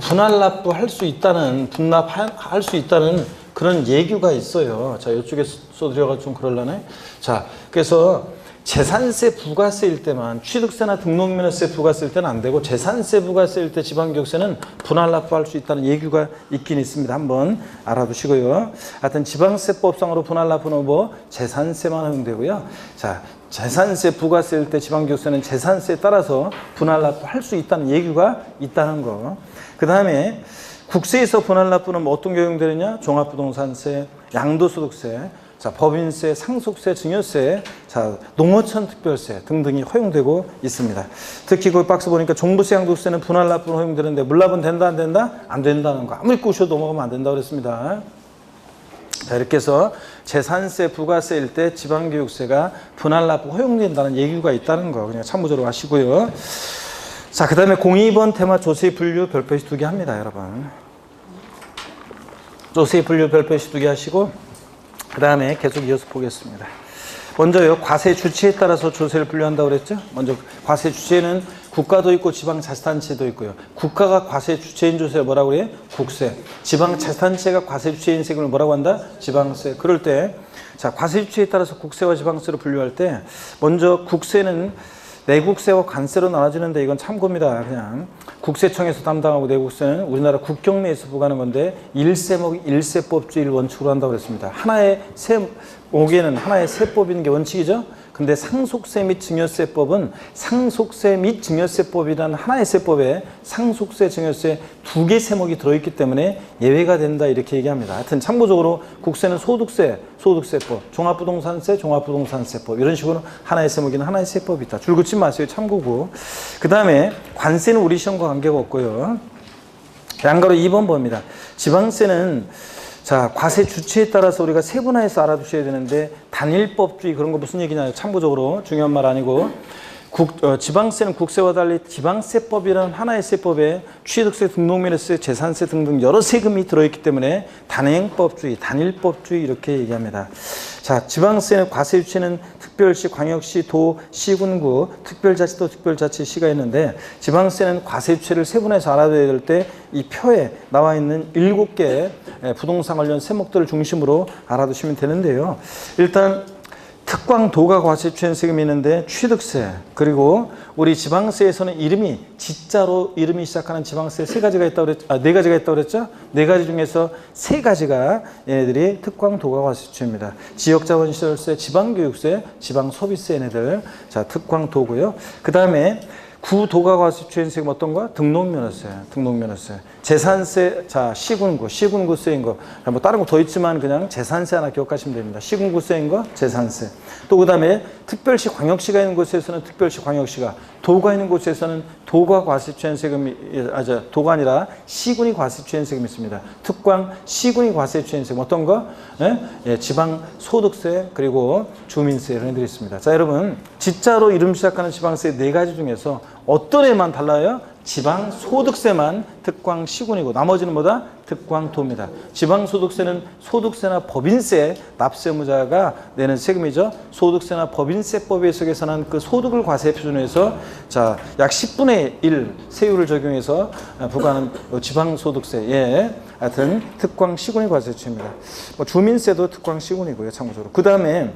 분할납부할 수 있다는 분납할 수 있다는 그런 예규가 있어요. 자, 이쪽에 써드려가 좀 그럴라네. 자, 그래서 재산세 부가세일 때만 취득세나 등록면허세 부가세일 때는 안 되고 재산세 부가세일 때 지방교육세는 분할납부할 수 있다는 예규가 있긴 있습니다. 한번 알아두시고요. 하여튼 지방세법상으로 분할납부는 뭐 재산세만 허용되고요. 자, 재산세 부가세일 때 지방교육세는 재산세에 따라서 분할납부할 수 있다는 예규가 있다는 거. 그 다음에 국세에서 분할납부는 뭐 어떤 게 허용되느냐? 종합부동산세, 양도소득세, 자, 법인세, 상속세, 증여세, 자, 농어촌 특별세 등등이 허용되고 있습니다. 특히 그 박스 보니까 종부세, 양도세는 분할납부는 허용되는데 물납은 된다, 안 된다? 안 된다는 거. 아무리 꼬셔도 넘어가면 안 된다고 그랬습니다. 자, 이렇게 해서 재산세, 부가세일 때 지방교육세가 분할납부 허용된다는 예규가 있다는 거 그냥 참고적으로 하시고요. 자, 그 다음에 02번 테마 조세 분류 별표시 2개 합니다, 여러분. 조세 분류 별표시 2개 하시고 그 다음에 계속 이어서 보겠습니다. 먼저요, 과세 주체에 따라서 조세를 분류한다고 그랬죠? 먼저 과세 주체는 국가도 있고 지방자치단체도 있고요. 국가가 과세 주체인 조세를 뭐라고 그래요? 국세. 지방자치단체가 과세 주체인 세금을 뭐라고 한다? 지방세. 그럴 때, 자, 과세 주체에 따라서 국세와 지방세로 분류할 때, 먼저 국세는 내국세와 관세로 나눠지는데 이건 참고입니다. 그냥 국세청에서 담당하고 내국세는 우리나라 국경 내에서 부과하는 건데 일세목 일세법주의를 원칙으로 한다고 그랬습니다. 하나의 세목에는 하나의 세법인 게 원칙이죠. 근데 상속세 및 증여세법은 상속세 및 증여세법이라는 하나의 세법에 상속세, 증여세 2개 세목이 들어있기 때문에 예외가 된다 이렇게 얘기합니다. 하여튼 참고적으로 국세는 소득세, 소득세법, 종합부동산세, 종합부동산세법 이런 식으로 하나의 세목에는 하나의 세법이 있다. 줄 긋지 마세요. 참고고. 그 다음에 관세는 우리 시험과 관계가 없고요. 양가로 2번 봅니다. 지방세는 자, 과세 주체에 따라서 우리가 세분화해서 알아두셔야 되는데 단일법주의 그런 거 무슨 얘기냐요? 참고적으로 중요한 말 아니고 지방세는 국세와 달리 지방세법이라는 하나의 세법에 취득세, 등록면허세, 재산세 등등 여러 세금이 들어있기 때문에 단행법주의, 단일법주의 이렇게 얘기합니다. 자, 지방세는 과세 주체는 특별시, 광역시, 도, 시군구, 특별자치도, 특별자치시가 있는데 지방세는 과세 주체를 세분해서 알아둬야 될 때 이 표에 나와 있는 7개 부동산 관련 세목들을 중심으로 알아두시면 되는데요. 일단 특광도가 과세 주체는 세금이 있는데 취득세 그리고 우리 지방세에서는 이름이 지자로 이름이 시작하는 지방세 3가지가 있다고 그랬죠? 4가지가 있다고 그랬죠? 4가지 중에서 3가지가 얘네들이 특광도가 과세 주체입니다. 지역자본시설세, 지방교육세, 지방소비세 얘네들 자 특광도고요. 그 다음에 구도가 과세 주체인 세금 어떤 거야? 등록면허세, 등록면허세. 재산세, 자, 시군구세인 거. 뭐 다른 거 더 있지만 그냥 재산세 하나 기억하시면 됩니다. 시군구세인 거, 재산세. 또 그 다음에 특별시, 광역시가 있는 곳에서는 특별시, 광역시가, 도가 있는 곳에서는 도가 과세추행세금이, 도가 아니라 시군이 과세추행세금이 있습니다. 특광, 시군이 과세추행세금. 어떤 거? 예, 지방소득세, 그리고 주민세 이런 애들이 있습니다. 자, 여러분, 지자로 이름 시작하는 지방세 4가지 중에서 어떤 애만 달라요? 지방소득세만 특광 시군이고 나머지는 뭐다? 특광도입니다. 지방소득세는 소득세나 법인세 납세의무자가 내는 세금이죠. 소득세나 법인세법에 속에서는 그 소득을 과세 표준해서 자, 약 10분의 1 세율을 적용해서 부과하는 지방소득세에 하여튼 특광 시군이 과세추입니다. 뭐 주민세도 특광 시군이고요. 참고적으로. 그 다음에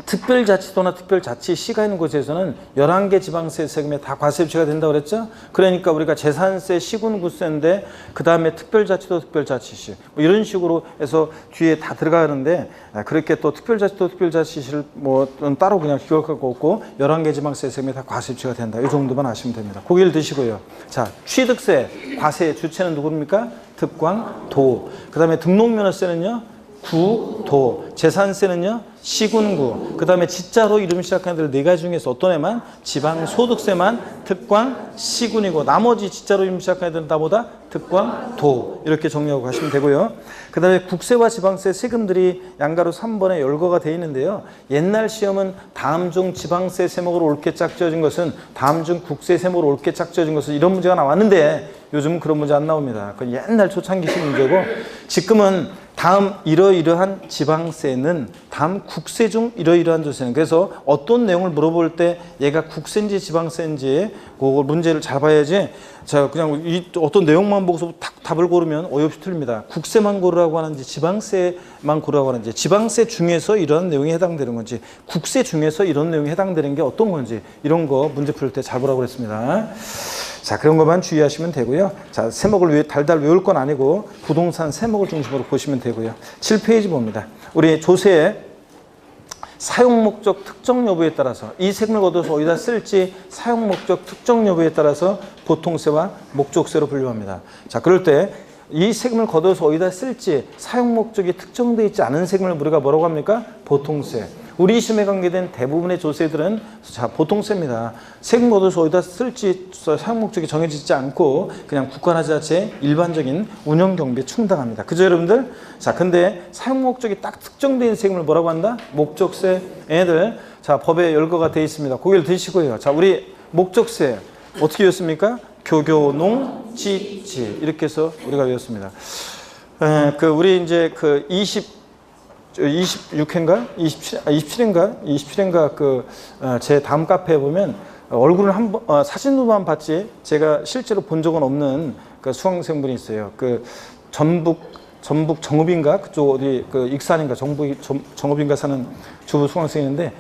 특별자치도나 특별자치시가 있는 곳에서는 11개 지방세 세금에 다 과세 유치가 된다고 그랬죠? 그러니까 우리가 재산세, 시군구세인데 그 다음에 특별자치도, 특별자치시 뭐 이런 식으로 해서 뒤에 다 들어가는데 그렇게 또 특별자치도, 특별자치시를 뭐 따로 그냥 기억할 거 없고 11개 지방세 세금에 다 과세 유치가 된다. 이 정도만 아시면 됩니다. 고기를 드시고요. 자, 취득세, 과세 주체는 누구입니까? 특광도. 그 다음에 등록면허세는요? 구도, 재산세는요 시군구, 그 다음에 지자로 이름 시작하는 애들 4가지 중에서 어떤 애만? 지방소득세만 특광 시군이고 나머지 지자로 이름 시작하는 애들은 다보다 특광도 이렇게 정리하고 가시면 되고요. 그 다음에 국세와 지방세 세금들이 양가로 3번에 열거가 되어 있는데요. 옛날 시험은 다음 중 지방세 세목으로 옳게 짝지어진 것은 다음 중 국세 세목으로 옳게 짝지어진 것은 이런 문제가 나왔는데 요즘은 그런 문제 안 나옵니다. 그건 옛날 초창기 시험 문제고 지금은 다음 이러이러한 지방세는 다음 국세 중 이러이러한 조세는 그래서 어떤 내용을 물어볼 때 얘가 국세인지 지방세인지 그걸 문제를 잘 봐야지 자 그냥 어떤 내용만 보고서 딱 답을 고르면 어이없이 틀립니다. 국세만 고르라고 하는지 지방세만 고르라고 하는지 지방세 중에서 이런 내용이 해당되는 건지 국세 중에서 이런 내용이 해당되는 게 어떤 건지 이런 거 문제 풀 때 잘 보라고 그랬습니다. 자, 그런 것만 주의하시면 되고요. 자, 세목을 달달 외울 건 아니고 부동산 세목을 중심으로 보시면 되고요. 7페이지 봅니다. 우리 조세의 사용 목적 특정 여부에 따라서 이 세금을 걷어서 어디다 쓸지 사용 목적 특정 여부에 따라서 보통세와 목적세로 분류합니다. 자, 그럴 때 이 세금을 걷어서 어디다 쓸지 사용 목적이 특정되어 있지 않은 세금을 우리가 뭐라고 합니까? 보통세. 우리 시험에 관계된 대부분의 조세들은 자 보통세입니다. 세금 걷어서 어디다 쓸지 사용 목적이 정해지지 않고 그냥 국가나 지자체의 일반적인 운영 경비에 충당합니다. 그죠 여러분들? 자 근데 사용 목적이 딱 특정된 세금을 뭐라고 한다? 목적세. 얘네들 자 법에 열거가 되어 있습니다. 고개를 드시고요. 자 우리 목적세 어떻게 외웠습니까? 교교, 농, 지, 지 이렇게 해서 우리가 외웠습니다. 우리 이제 그 26회인가? 27회인가? 제 다음 카페에 보면 얼굴을 사진으로만 봤지 제가 실제로 본 적은 없는 그 수강생분이 있어요. 그 전북 정읍인가? 그쪽 어디 그 익산인가? 정읍인가 사는 주부 수강생인데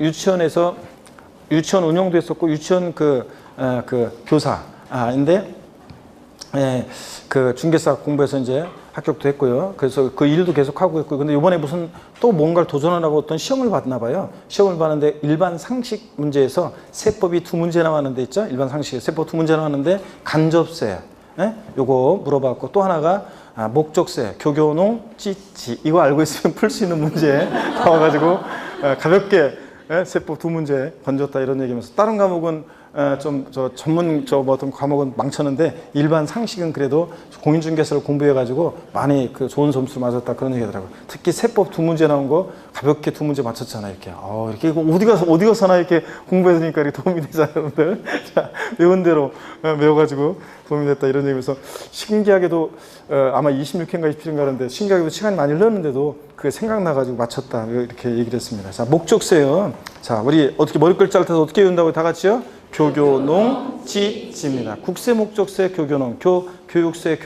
유치원에서 유치원 운영도 했었고 유치원 교사인데 그 중개사 공부해서 이제 합격도 했고요. 그래서 그 일도 계속 하고 있고 근데 이번에 무슨 또 뭔가를 도전하라고 어떤 시험을 봤나 봐요. 시험을 봤는데 일반 상식 문제에서 세법이 2문제 나왔는데 있죠. 일반 상식 세법 2문제 나왔는데 간접세 요거 물어봤고 또 하나가 목적세, 교교농, 찌찌 이거 알고 있으면 풀 수 있는 문제 나와가지고 가볍게 세법 2문제 건졌다 이런 얘기면서 다른 과목은 어떤 과목은 망쳤는데 일반 상식은 그래도 공인중개사를 공부해가지고 많이 그 좋은 점수를 맞았다 그런 얘기더라고요. 특히 세법 2문제 나온 거 가볍게 2문제 맞췄잖아요. 이렇게 어디 가서나 이렇게 공부해주니까 이렇게 도움이 되잖아요, 여러분들. 자, 외운 대로 외워가지고 도움이 됐다 이런 얘기면서 신기하게도 아마 26회인가 27회인가 하는데 신기하게도 시간이 많이 흘렀는데도 그게 생각나가지고 맞췄다 이렇게 얘기를 했습니다. 자, 목적세요. 자, 우리 어떻게 머리 글자를 타서 어떻게 외운다고 다 같이요? 교교농 찌찌입니다. 국세 목적세 교교농 교육세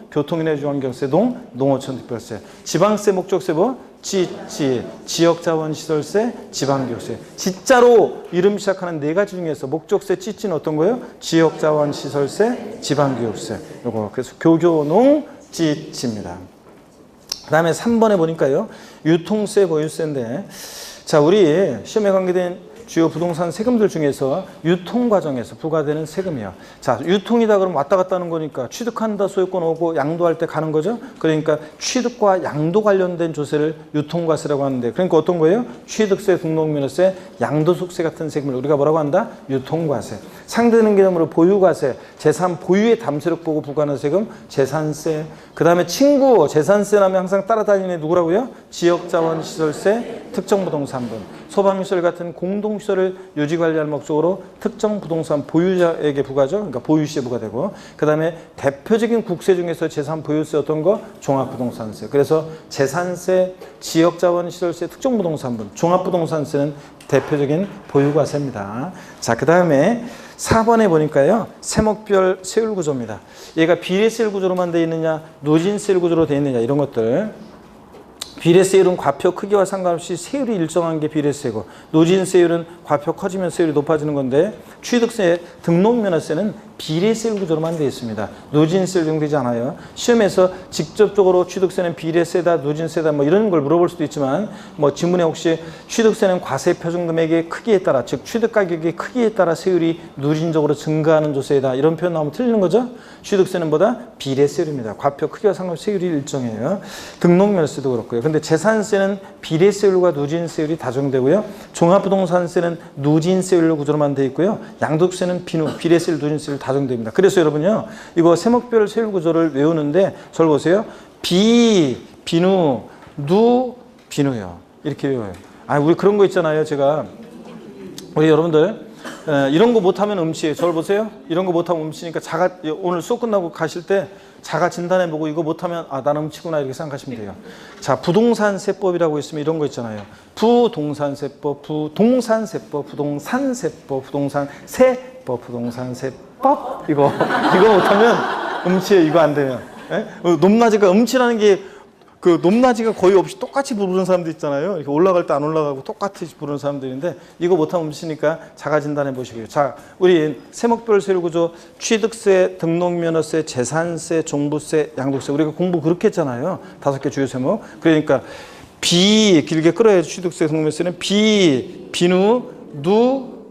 교통인해 주환경세 농어촌 특별세 지방세 목적세 찌찌 지역자원시설세 지방교육세 지자로 이름 시작하는 4가지 중에서 목적세 찌찌는 어떤 거예요? 지역자원시설세 지방교육세 요거 그래서 교교농 찌찌입니다. 그 다음에 3번에 보니까요 유통세 보유세인데 자 우리 시험에 관계된 주요 부동산 세금들 중에서 유통 과정에서 부과되는 세금이요. 자, 유통이다 그러면 왔다 갔다 하는 거니까 취득한다 소유권 오고 양도할 때 가는 거죠. 그러니까 취득과 양도 관련된 조세를 유통과세라고 하는데, 그러니까 어떤 거예요? 취득세, 등록면허세, 양도소득세 같은 세금을 우리가 뭐라고 한다? 유통과세. 상대는 개념으로 보유과세, 재산 보유의 담세력 보고 부과하는 세금, 재산세. 그 다음에 친구, 재산세라면 항상 따라다니는 애 누구라고요? 지역자원시설세, 특정부동산분. 소방시설 같은 공동시설을 유지관리할 목적으로 특정 부동산 보유자에게 부과죠. 그러니까 보유시에 부과되고, 그 다음에 대표적인 국세 중에서 재산 보유세 어떤 거? 종합부동산세. 그래서 재산세, 지역자원시설세, 특정부동산분, 종합부동산세는 대표적인 보유과세입니다. 자, 그 다음에 4번에 보니까요, 세목별 세율 구조입니다. 얘가 비례세율 구조로만 되어 있느냐, 누진세율 구조로 되어 있느냐, 이런 것들. 비례세율은 과표 크기와 상관없이 세율이 일정한 게 비례세고, 누진세율은 과표 커지면 세율이 높아지는 건데, 취득세, 등록면허세는 비례세율 구조로만 되어 있습니다. 누진세율 정되지 않아요. 시험에서 직접적으로 취득세는 비례세다, 누진세다 뭐 이런 걸 물어볼 수도 있지만, 뭐 지문에 혹시 취득세는 과세 표준금액의 크기에 따라, 즉 취득 가격의 크기에 따라 세율이 누진적으로 증가하는 조세이다, 이런 표현 나오면 틀리는 거죠. 취득세는 뭐다? 비례세율입니다. 과표 크기와 상관없이 세율이 일정해요. 등록면허세도 그렇고요. 근데 재산세는 비례세율과 누진세율이 다정되고요. 종합부동산세는 누진세율 구조로만 되어 있고요. 양도세는 비례세율, 누진세율 다정됩니다. 그래서 여러분요, 이거 세목별 세율 구조를 외우는데 저를 보세요. 비누, 비누요. 이렇게 외워요. 우리 그런 거 있잖아요. 제가 우리 여러분들 이런 거 못하면 음치예요. 저를 보세요. 이런 거 못하면 음치니까 오늘 수업 끝나고 가실 때 자가 진단해보고 이거 못하면 난 음치구나 이렇게 생각하시면 돼요. 자, 부동산세법이라고 있으면 이런 거 있잖아요. 부동산세법, 부동산세법, 부동산세법 이거 못하면 음치예요. 이거 안 되면. 높낮이가 음치라는 게 그 높낮이가 거의 없이 똑같이 부르는 사람들 있잖아요. 이렇게 올라갈 때 안 올라가고 똑같이 부르는 사람들인데 이거 못하면 음치니까 자가 진단해 보시고요. 자, 우리 세목별 세율 구조, 취득세, 등록면허세, 재산세, 종부세, 양도세, 우리가 공부 그렇게 했잖아요. 5개 주요 세목. 그러니까 길게 끌어야지. 취득세, 등록면허세는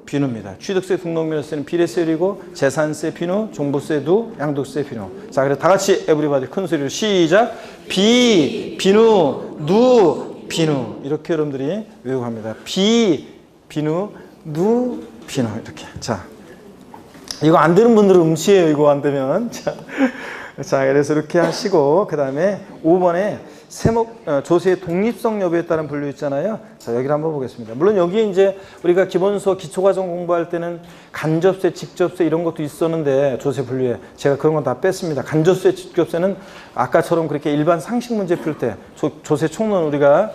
비누입니다. 취득세, 등록면허세는 비례세율이고, 재산세 비누, 종부세 양도세 비누. 자, 그래서 다 같이 에브리바디 큰 소리로 시작. 비누, 비누. 이렇게 여러분들이 외우고 합니다. 비누, 비누. 이렇게. 자, 이거 안 되는 분들은 음치예요. 이거 안 되면. 자, 그래서 이렇게 하시고, 그 다음에 5번에 조세의 독립성 여부에 따른 분류 있잖아요. 자, 여기를 한번 보겠습니다. 물론 여기에 이제 우리가 기본서 기초과정 공부할 때는 간접세, 직접세 이런 것도 있었는데, 조세 분류에 제가 그런 건 다 뺐습니다. 간접세, 직접세는 아까처럼 그렇게 일반 상식 문제 풀 때 조세 총론 우리가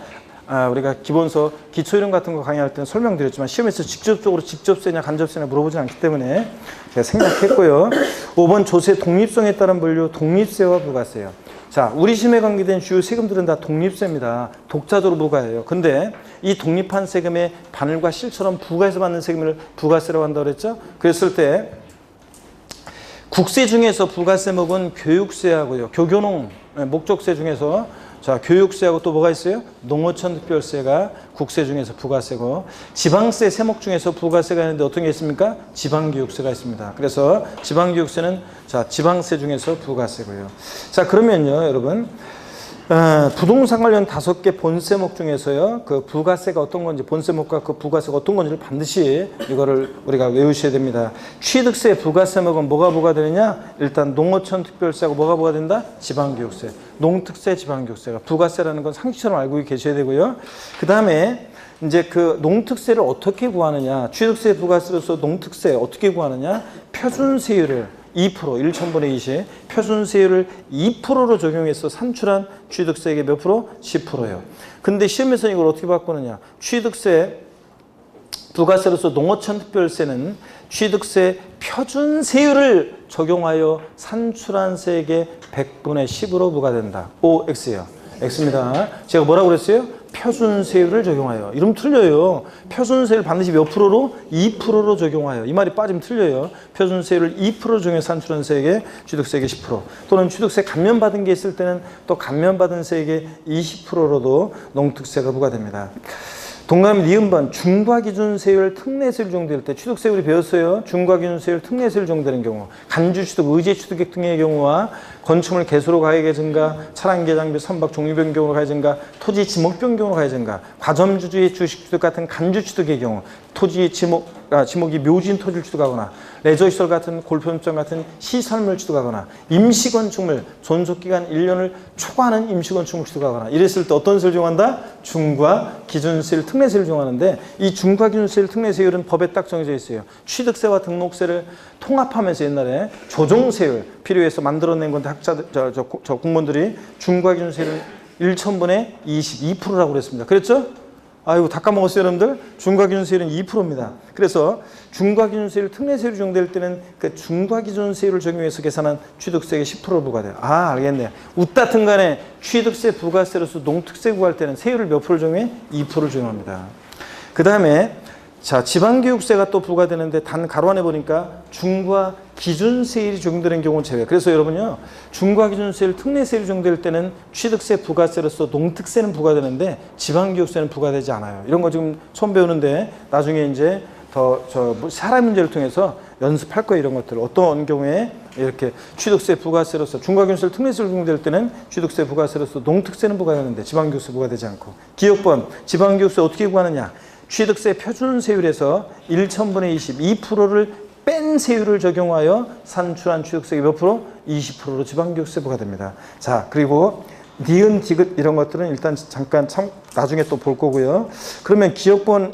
기본서 기초 이론 같은 거 강의할 때는 설명드렸지만, 시험에서 직접적으로 직접세냐 간접세냐 물어보지 않기 때문에 제가 생략했고요. 5번 조세 독립성에 따른 분류, 독립세와 부가세요. 자, 우리 시험에 관계된 주요 세금들은 다 독립세입니다. 독자적으로 부과해요. 근데 이 독립한 세금의 바늘과 실처럼 부과해서 받는 세금을 부가세라고 한다고 그랬죠? 그랬을 때 국세 중에서 부가세목은 교육세하고요, 교교농, 목적세 중에서 자, 교육세하고 또 뭐가 있어요? 농어촌 특별세가 국세 중에서 부가세고, 지방세 세목 중에서 부가세가 있는데 어떤 게 있습니까? 지방교육세가 있습니다. 그래서 지방교육세는 자, 지방세 중에서 부가세고요. 자, 그러면요, 여러분, 부동산 관련 5개 본세목 중에서요, 그 부가세가 어떤 건지, 본세목과 그 부가세가 어떤 건지를 반드시 이거를 우리가 외우셔야 됩니다. 취득세 부가세목은 뭐가 부과되느냐? 일단 농어촌 특별세하고 뭐가 부과된다? 지방교육세. 농특세, 지방교육세가 부가세라는 건 상식처럼 알고 계셔야 되고요. 그 다음에 이제 그 농특세를 어떻게 구하느냐? 취득세, 부가세로서 농특세 어떻게 구하느냐? 표준세율을 2%, 1,000분의 20, 표준세율을 2%로 적용해서 산출한 취득세액의 몇 프로? 10%예요. 근데 시험에서는 이걸 어떻게 바꾸느냐? 취득세, 부가세로서 농어촌 특별세는 취득세 표준세율을 적용하여 산출한 세액의 100분의 10으로 부과된다. OX예요. X입니다. 제가 뭐라고 그랬어요? 표준세율을 적용하여. 이러면 틀려요. 표준세율 반드시 몇 프로로? 2%로 적용하여. 이 말이 빠지면 틀려요. 표준세율을 2%로 적용해 산출한 세액의 취득세액의 10%. 또는 취득세 감면받은 게 있을 때는 또 감면받은 세액의 20%로도 농특세가 부과됩니다. 동그라미 니은번 중과기준세율 특례세율 적용될 때 취득세 우리 배웠어요. 중과기준세율 특례세율 적용되는 경우 간주취득, 의제취득 등의 경우와 건축물 개수로 가액의 증가, 차량계 장비 선박 종류 변경으로 가액 증가, 토지 지목 변경으로 가액 증가, 과점주주의 주식취득 같은 간주취득의 경우 토지 지목이 묘지인 토지를 취득하거나 레저시설 같은 골프연장 같은 시설물 취득하거나 임시건축물 존속기간 1년을 초과하는 임시건축물 취득하거나 이랬을 때 어떤 세율을 적용한다? 중과기준세율 특례세율을 적용하는데 이 중과기준세율 특례세율은 법에 딱 정해져 있어요. 취득세와 등록세를 통합하면서 옛날에 조정세율 필요해서 만들어낸 건데 학자들, 저 공무원들이 중과기준세율을 1,000분의 22%라고 그랬습니다. 그랬죠? 아이고 다 까먹었어요 여러분들. 중과기준세율은 2%입니다. 그래서 중과기준세율 특례세율이 적용될 때는 그 중과기준세율을 적용해서 계산한 취득세가 10%로 부과돼요. 아 알겠네. 웃다 간에 취득세 부가세로서 농특세 구할 때는 세율을 몇 프로를 적용해? 2%를 적용합니다. 그 다음에 자 지방교육세가 또 부과되는데 단 가로 안에 보니까 중과기준세율이 적용되는 경우는 제외. 그래서 여러분요 중과기준세율 특례세율이 적용될 때는 취득세 부가세로서 농특세는 부과되는데 지방교육세는 부과되지 않아요. 이런 거 지금 처음 배우는데 나중에 이제 사람 문제를 통해서 연습할 거예요. 이런 것들 어떤 경우에 이렇게 취득세 부가세로서 중과기준세율 특례세율 적용될 때는 취득세 부가세로서 농특세는 부과되는데 지방교육세 부과되지 않고. 기억번 지방교육세 어떻게 구하느냐? 취득세 표준세율에서 1,000분의 22%를 뺀 세율을 적용하여 산출한 취득세가 몇 프로? 20%로 지방교육세 부과됩니다. 자, 그리고 니은, 디귿 이런 것들은 일단 잠깐 나중에 또 볼 거고요. 그러면 기억번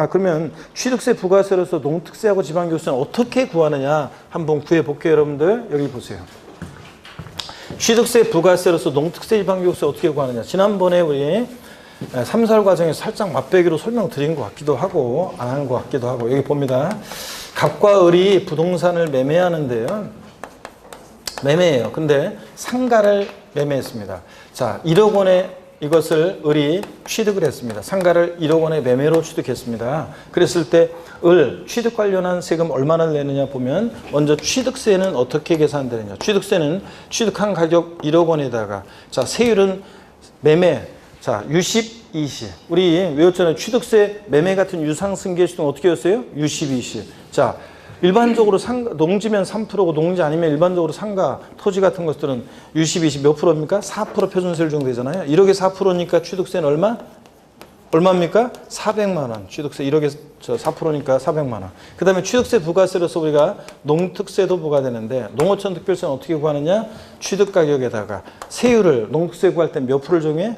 그러면 취득세 부가세로서 농특세하고 지방교육세는 어떻게 구하느냐 한번 구해 볼게요, 여러분들. 여기 보세요. 취득세 부가세로서 농특세 지방교육세 어떻게 구하느냐. 지난번에 우리 3, 4월 과정에서 살짝 맛배기로 설명드린 것 같기도 하고 안 한 것 같기도 하고 여기 봅니다. 갑과 을이 부동산을 매매하는데요. 매매해요. 근데 상가를 매매했습니다. 자, 1억 원에 이것을 을이 취득을 했습니다. 상가를 1억 원에 매매로 취득했습니다. 그랬을 때 을 취득 관련한 세금 얼마나 내느냐 보면 먼저 취득세는 어떻게 계산되느냐. 취득세는 취득한 가격 1억 원에다가 자, 세율은 매매 자, 유십, 20. 우리 외웠잖아요. 취득세, 매매 같은 유상승계시등 어떻게 했어요? 유십, 20. 자, 일반적으로 농지면 3%고 농지 아니면 일반적으로 상가, 토지 같은 것들은 유십, 20 몇 프로입니까? 4% 표준세율 정도 되잖아요. 1억에 4%니까 취득세는 얼마? 얼마입니까? 400만 원. 취득세 1억에 4%니까 400만 원. 그 다음에 취득세 부가세로서 우리가 농특세도 부과되는데 농어촌 특별세는 어떻게 구하느냐? 취득가격에다가 세율을 농특세 구할 때 몇 프로를 정해?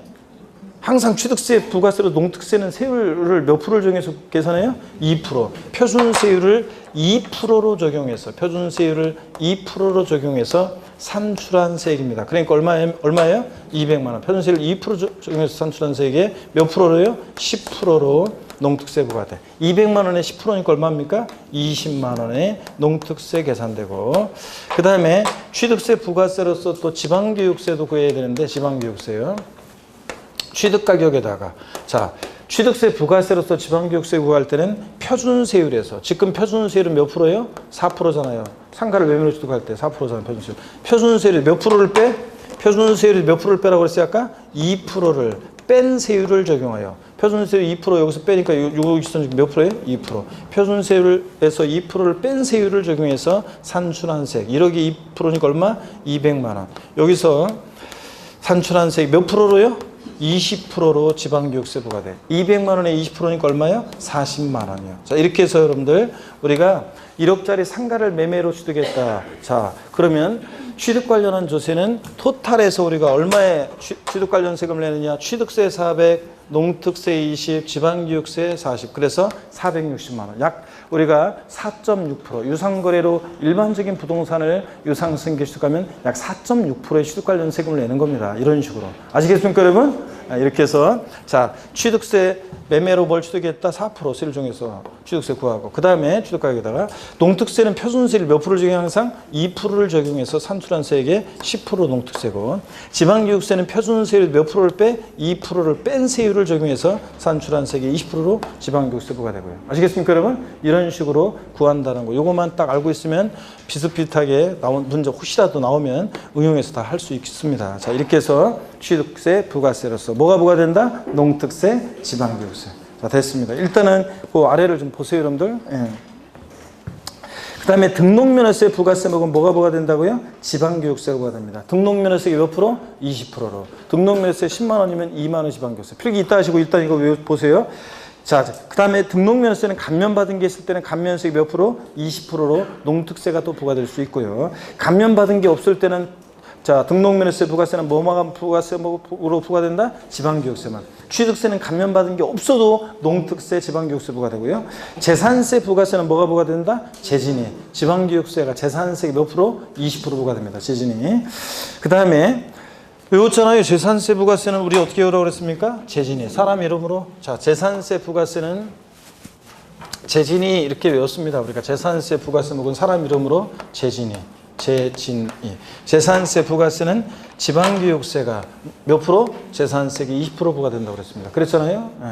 항상 취득세 부가세로 농특세는 세율을 몇 프로를 적용해서 계산해요? 2%. 표준세율을 2%로 적용해서 표준세율을 2%로 적용해서 산출한 세액입니다. 그러니까 얼마예요? 200만 원. 표준세율 2% 적용해서 산출한 세액에 몇 프로로요? 10%로 농특세 부과돼. 200만 원에 10%니까 얼마입니까? 20만 원에 농특세 계산되고 그 다음에 취득세 부가세로서 또 지방교육세도 구해야 되는데 지방교육세요. 취득가격에다가 자 취득세 부가세로서 지방교육세 구할 때는 표준세율에서 지금 표준세율은 몇 프로예요? 4%잖아요. 상가를 매매로 취득할 때 4%잖아요. 표준세율. 표준세율이 몇 프로를 빼? 표준세율이 몇 프로를 빼라고 그랬어요? 아까 2%를 뺀 세율을 적용하여 표준세율 2% 여기서 빼니까 여기서 몇 프로예요? 2%. 표준세율에서 2%를 뺀 세율을 적용해서 산출한 세액. 1억이 2%니까 얼마? 200만 원. 여기서 산출한 세액 몇 프로로요? 20%로 지방교육세 부과돼. 200만 원에 20%니까 얼마요? 40만 원이요. 자, 이렇게 해서 여러분들 우리가 1억짜리 상가를 매매로 취득했다. 자, 그러면 취득 관련한 조세는 토탈에서 우리가 얼마의 취득 관련 세금을 내느냐? 취득세 400, 농특세 20, 지방교육세 40. 그래서 460만 원. 약 우리가 4.6% 유상거래로 일반적인 부동산을 유상승계 취득하면 약 4.6%의 취득 관련 세금을 내는 겁니다. 이런 식으로. 아시겠습니까, 여러분? 이렇게 해서 자 취득세 매매로 뭘 취득했다? 4% 세를 정해서 취득세 구하고 그 다음에 취득가격에다가 농특세는 표준세를 몇 프로를 적용해 항상 2%를 적용해서 산출한 세액의 10% 농특세고 지방교육세는 표준세율 몇 프로를 빼? 2%를 뺀 세율을 적용해서 산출한 세액의 20%로 지방교육세 부과되고요. 아시겠습니까, 여러분? 이런 식으로 구한다는 거. 요것만 딱 알고 있으면 비슷비슷하게 나온 문제 혹시라도 나오면 응용해서 다 할 수 있습니다. 자, 이렇게 해서 취득세 부가세로서 뭐가 부과된다? 농특세, 지방교육세. 자, 됐습니다. 일단은 그 아래를 좀 보세요, 여러분들. 예. 그 다음에 등록면허세 부가세목은 뭐가 된다고요? 지방교육세가 부과됩니다. 등록면허세 몇 프로? 20%로. 등록면허세 10만 원이면 2만 원 지방교육세. 필기 있다 하시고 일단 이거 보세요. 자, 그 다음에 등록면허세는 감면받은 게 있을 때는 감면세 몇 프로? 20%로 농특세가 또 부과될 수 있고요. 감면받은 게 없을 때는 자, 등록면허세 부가세는 뭐만 부가세로 부과된다? 지방교육세만. 취득세는 감면받은 게 없어도 농특세, 지방교육세 부과되고요. 재산세 부가세는 뭐가 부과된다? 재진이. 지방교육세가 재산세 몇 프로? 20% 부과됩니다. 재진이. 그 다음에 외웠잖아요. 재산세 부가세는 우리 어떻게 외우라고 그랬습니까? 재진이. 사람 이름으로. 자, 재산세 부가세는 재진이 이렇게 외웠습니다. 우리가 재산세 부가세 목은 사람 이름으로 재진이. 재진이. 재산세 부가세는 지방교육세가 몇 프로? 재산세가 20% 부과된다고 그랬습니다. 그랬잖아요. 예.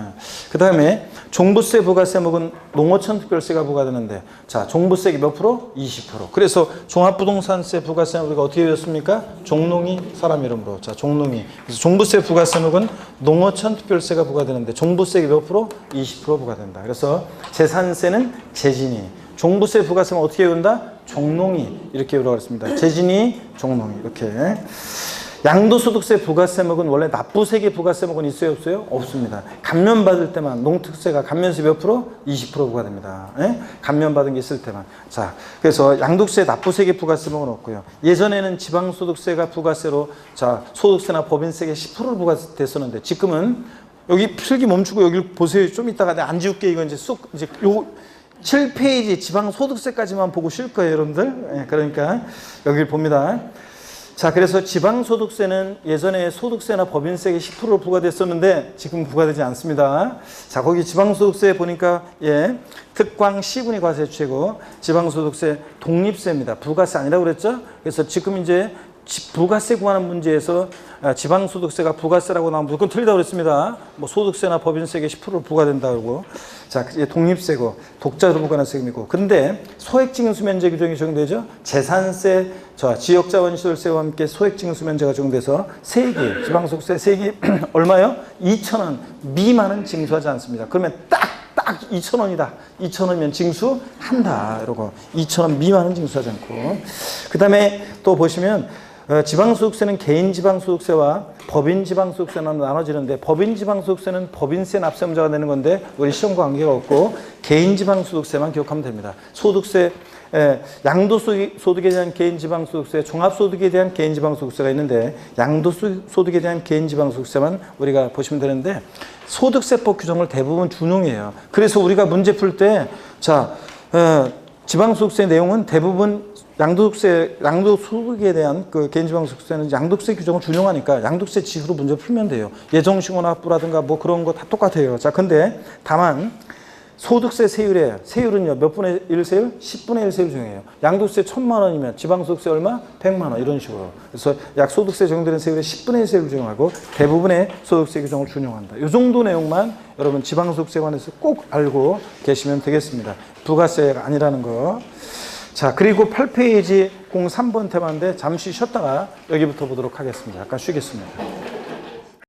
그 다음에 종부세 부가세목은 농어촌 특별세가 부과되는데 자, 종부세가 몇 프로? 20%. 그래서 종합부동산세 부가세는 우리가 어떻게 외웠습니까? 종농이 사람 이름으로. 자, 종농이. 그래서 종부세 부가세목은 농어촌 특별세가 부과되는데 종부세가 몇 프로? 20% 부과된다. 그래서 재산세는 재진이. 종부세 부가세는 어떻게 외운다? 종농이 이렇게 외우라고 했습니다. 재진이, 종농이 이렇게. 양도소득세 부가세목은 원래 납부세계 부가세목은 있어요, 없어요? 없습니다. 감면받을 때만 농특세가 감면세 몇 프로? 20% 부과됩니다. 예? 감면받은 게 있을 때만. 자, 그래서 양도세 납부세계 부가세목은 없고요. 예전에는 지방소득세가 부가세로 자, 소득세나 법인세계 10%를 부과됐었는데 지금은 여기 필기 멈추고 여기 보세요. 좀 이따가 내가 안 지울게 이거 이제 쏙 이제 요 7페이지 지방소득세까지만 보고 쉴 거예요, 여러분들. 예, 그러니까 여기를 봅니다. 자, 그래서 지방소득세는 예전에 소득세나 법인세가 10% 부과됐었는데 지금 부과되지 않습니다. 자, 거기 지방소득세 보니까 예, 특광 시군이 과세 최고, 지방소득세 독립세입니다. 부가세 아니라고 그랬죠? 그래서 지금 이제 부가세 구하는 문제에서 지방소득세가 부가세라고 나오면 무조건 틀리다고 그랬습니다. 뭐 소득세나 법인세가 10% 부과된다고. 자, 이제 독립세고 독자로 부과하는 세금이고. 근데 소액징수면제 규정이 적용되죠. 재산세, 지역자원시설세와 함께 소액징수면제가 적용돼서 세액이 지방소득세 세액이 얼마요? 2,000원 미만은 징수하지 않습니다. 그러면 딱 2,000원이다. 2,000원이면 징수한다. 이러고 2,000원 미만은 징수하지 않고. 그 다음에 또 보시면 지방소득세는 개인지방소득세와 법인지방소득세는 나눠지는데 법인지방소득세는 법인세 납세문자가 되는 건데 우리 시험과 관계가 없고 개인지방소득세만 기억하면 됩니다. 소득세, 양도소득에 대한 개인지방소득세, 종합소득에 대한 개인지방소득세가 있는데 양도소득에 대한 개인지방소득세만 우리가 보시면 되는데 소득세법 규정을 대부분 준용해요. 그래서 우리가 문제 풀 때 자, 지방소득세 내용은 대부분 양도소득에 대한 그 개인지방소득세는 양도세 규정을 준용하니까 양도세 지수로 문제 풀면 돼요. 예정신고납부라든가 뭐 그런 거 다 똑같아요. 자, 근데 다만 소득세 세율은요, 몇 분의 1 세율? 10분의 1 세율 적용해요. 양도세 1,000만 원이면 지방소득세 얼마? 100만 원 이런 식으로. 그래서 약 소득세 적용되는 세율의 10분의 1 세율을 적용하고 대부분의 소득세 규정을 준용한다. 이 정도 내용만 여러분 지방소득세에 관해서 꼭 알고 계시면 되겠습니다. 부가세가 아니라는 거. 자, 그리고 8페이지 03번 테마인데 잠시 쉬었다가 여기부터 보도록 하겠습니다. 잠깐 쉬겠습니다.